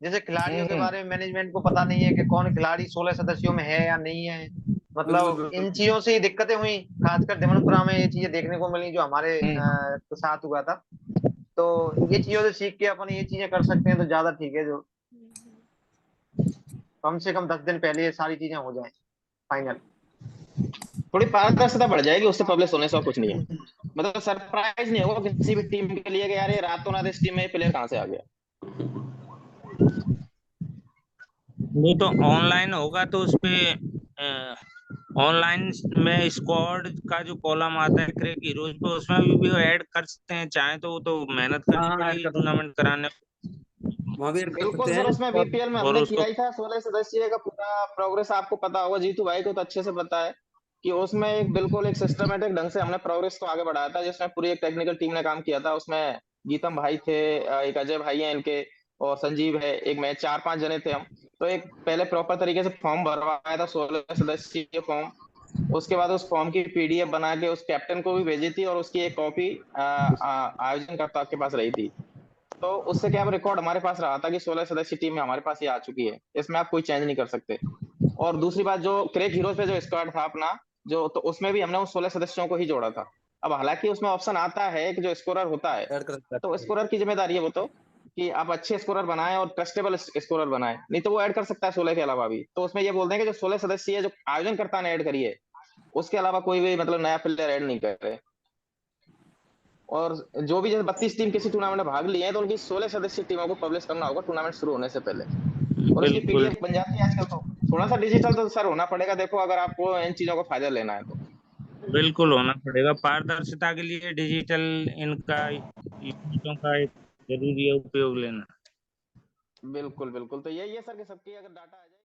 जैसे खिलाड़ियों के हम्म, बारे में मैनेजमेंट को पता नहीं है कि कौन खिलाड़ी 16 सदस्यों में है या नहीं है, बिल्कुल मतलब बिल्कुल। इन चीजों से ही दिक्कतें हुई। खासकर दिमनपुरा में ये चीजें देखने को मिली जो हमारे हम्म, के साथ हुआ था। तो ये चीजों से सीख के अपन ये चीजें कर सकते हैं तो ज्यादा ठीक है, जो कम से कम 10 दिन पहले ये सारी चीजें हो जाए फाइनल। थोड़ी पारदर्शिता बढ़ जाएगी उससे, पब्लिश होने से और कुछ नहीं है। मतलब सरप्राइज नहीं होगा किसी भी टीम के लिए कि यार ये रातों रात इस टीम में प्लेयर कहाँ से आ गया। नहीं तो ऑनलाइन होगा तो उसपे ऑनलाइन में स्क्वाड का जो कॉलम आता है क्रैक हीरोज पे, उसमें भी ऐड कर सकते हैं चाहे तो। वो तो मेहनत करनी हाँ ऐड पड़ेगी कर सकते हैं, टूर्नामेंट कराने वहाँ भी ऐड कर बिल्कुल सकते सर, हैं उसमें और बीपीएल में और हमने उसको। किया ही था 16 सदस्य का पूरा प्रोग्रेस, आपको पता होगा, जीतू भाई को तो अच्छे से पता है कि उसमें एक बिल्कुल एक सिस्टमेटिक ढंग से हमने प्रोग्रेस को आगे बढ़ाया था, जिसमें पूरी एक टेक्निकल टीम ने काम किया था। उसमें गीतम भाई थे, एक अजय भाई हैं इनके, और संजीव है एक में, 4-5 जने थे हम। तो एक पहले प्रॉपर तरीके से फॉर्म भरवाया था 16 सदस्यीय फॉर्म। उसके बाद उस फॉर्म की पीडीएफ बना के उस कैप्टन को भी भेजी थी और उसकी एक कॉपी आयोजन कर्ता के पास रही थी। तो उससे क्या रिकॉर्ड हमारे पास रहा था कि 16 सदस्यीय टीम में हमारे पास ये आ चुकी है, इसमें आप कोई चेंज नहीं कर सकते। और दूसरी बात, जो क्रेक हीरोज पे जो स्क्वाड था अपना, जो तो उसमें भी हमने उन 16 सदस्यों को ही जोड़ा था। अब हालांकि उसमें ऑप्शन आता है कि जो स्कोरर होता है, तो स्कोरर की जिम्मेदारी है वो तो, कि आप अच्छे स्कोरर बनाएं और ट्रस्टेबल स्कोरर बनाएं, नहीं तो वो ऐड कर सकता है 16 के अलावा भी। तो उसमें ये बोल दें कि जो 16 सदस्यीय जो आयोजनकर्ता ने ऐड करी है, उसके अलावा कोई भी मतलब नया प्लेयर ऐड नहीं करे। और जो भी जैसे 32 टीम किसी टूर्नामेंट में भाग लिए हैं, तो उनकी 16 सदस्यीय टीमों को पब्लिश करना होगा टूर्नामेंट शुरू होने से पहले, और उसकी बिल्कुल पीडीएफ बन जाती है आजकल। तो थोड़ा सा डिजिटल तो सर होना पड़ेगा, देखो अगर आपको इन चीजों का फायदा लेना है तो। बिल्कुल होना पड़ेगा। पारदर्शिता के लिए डिजिटल इनका यूनिटों का एक जरूरी है उपयोग लेना। बिल्कुल बिल्कुल, तो यही है सर कि सबकी अगर डाटा आ जाए।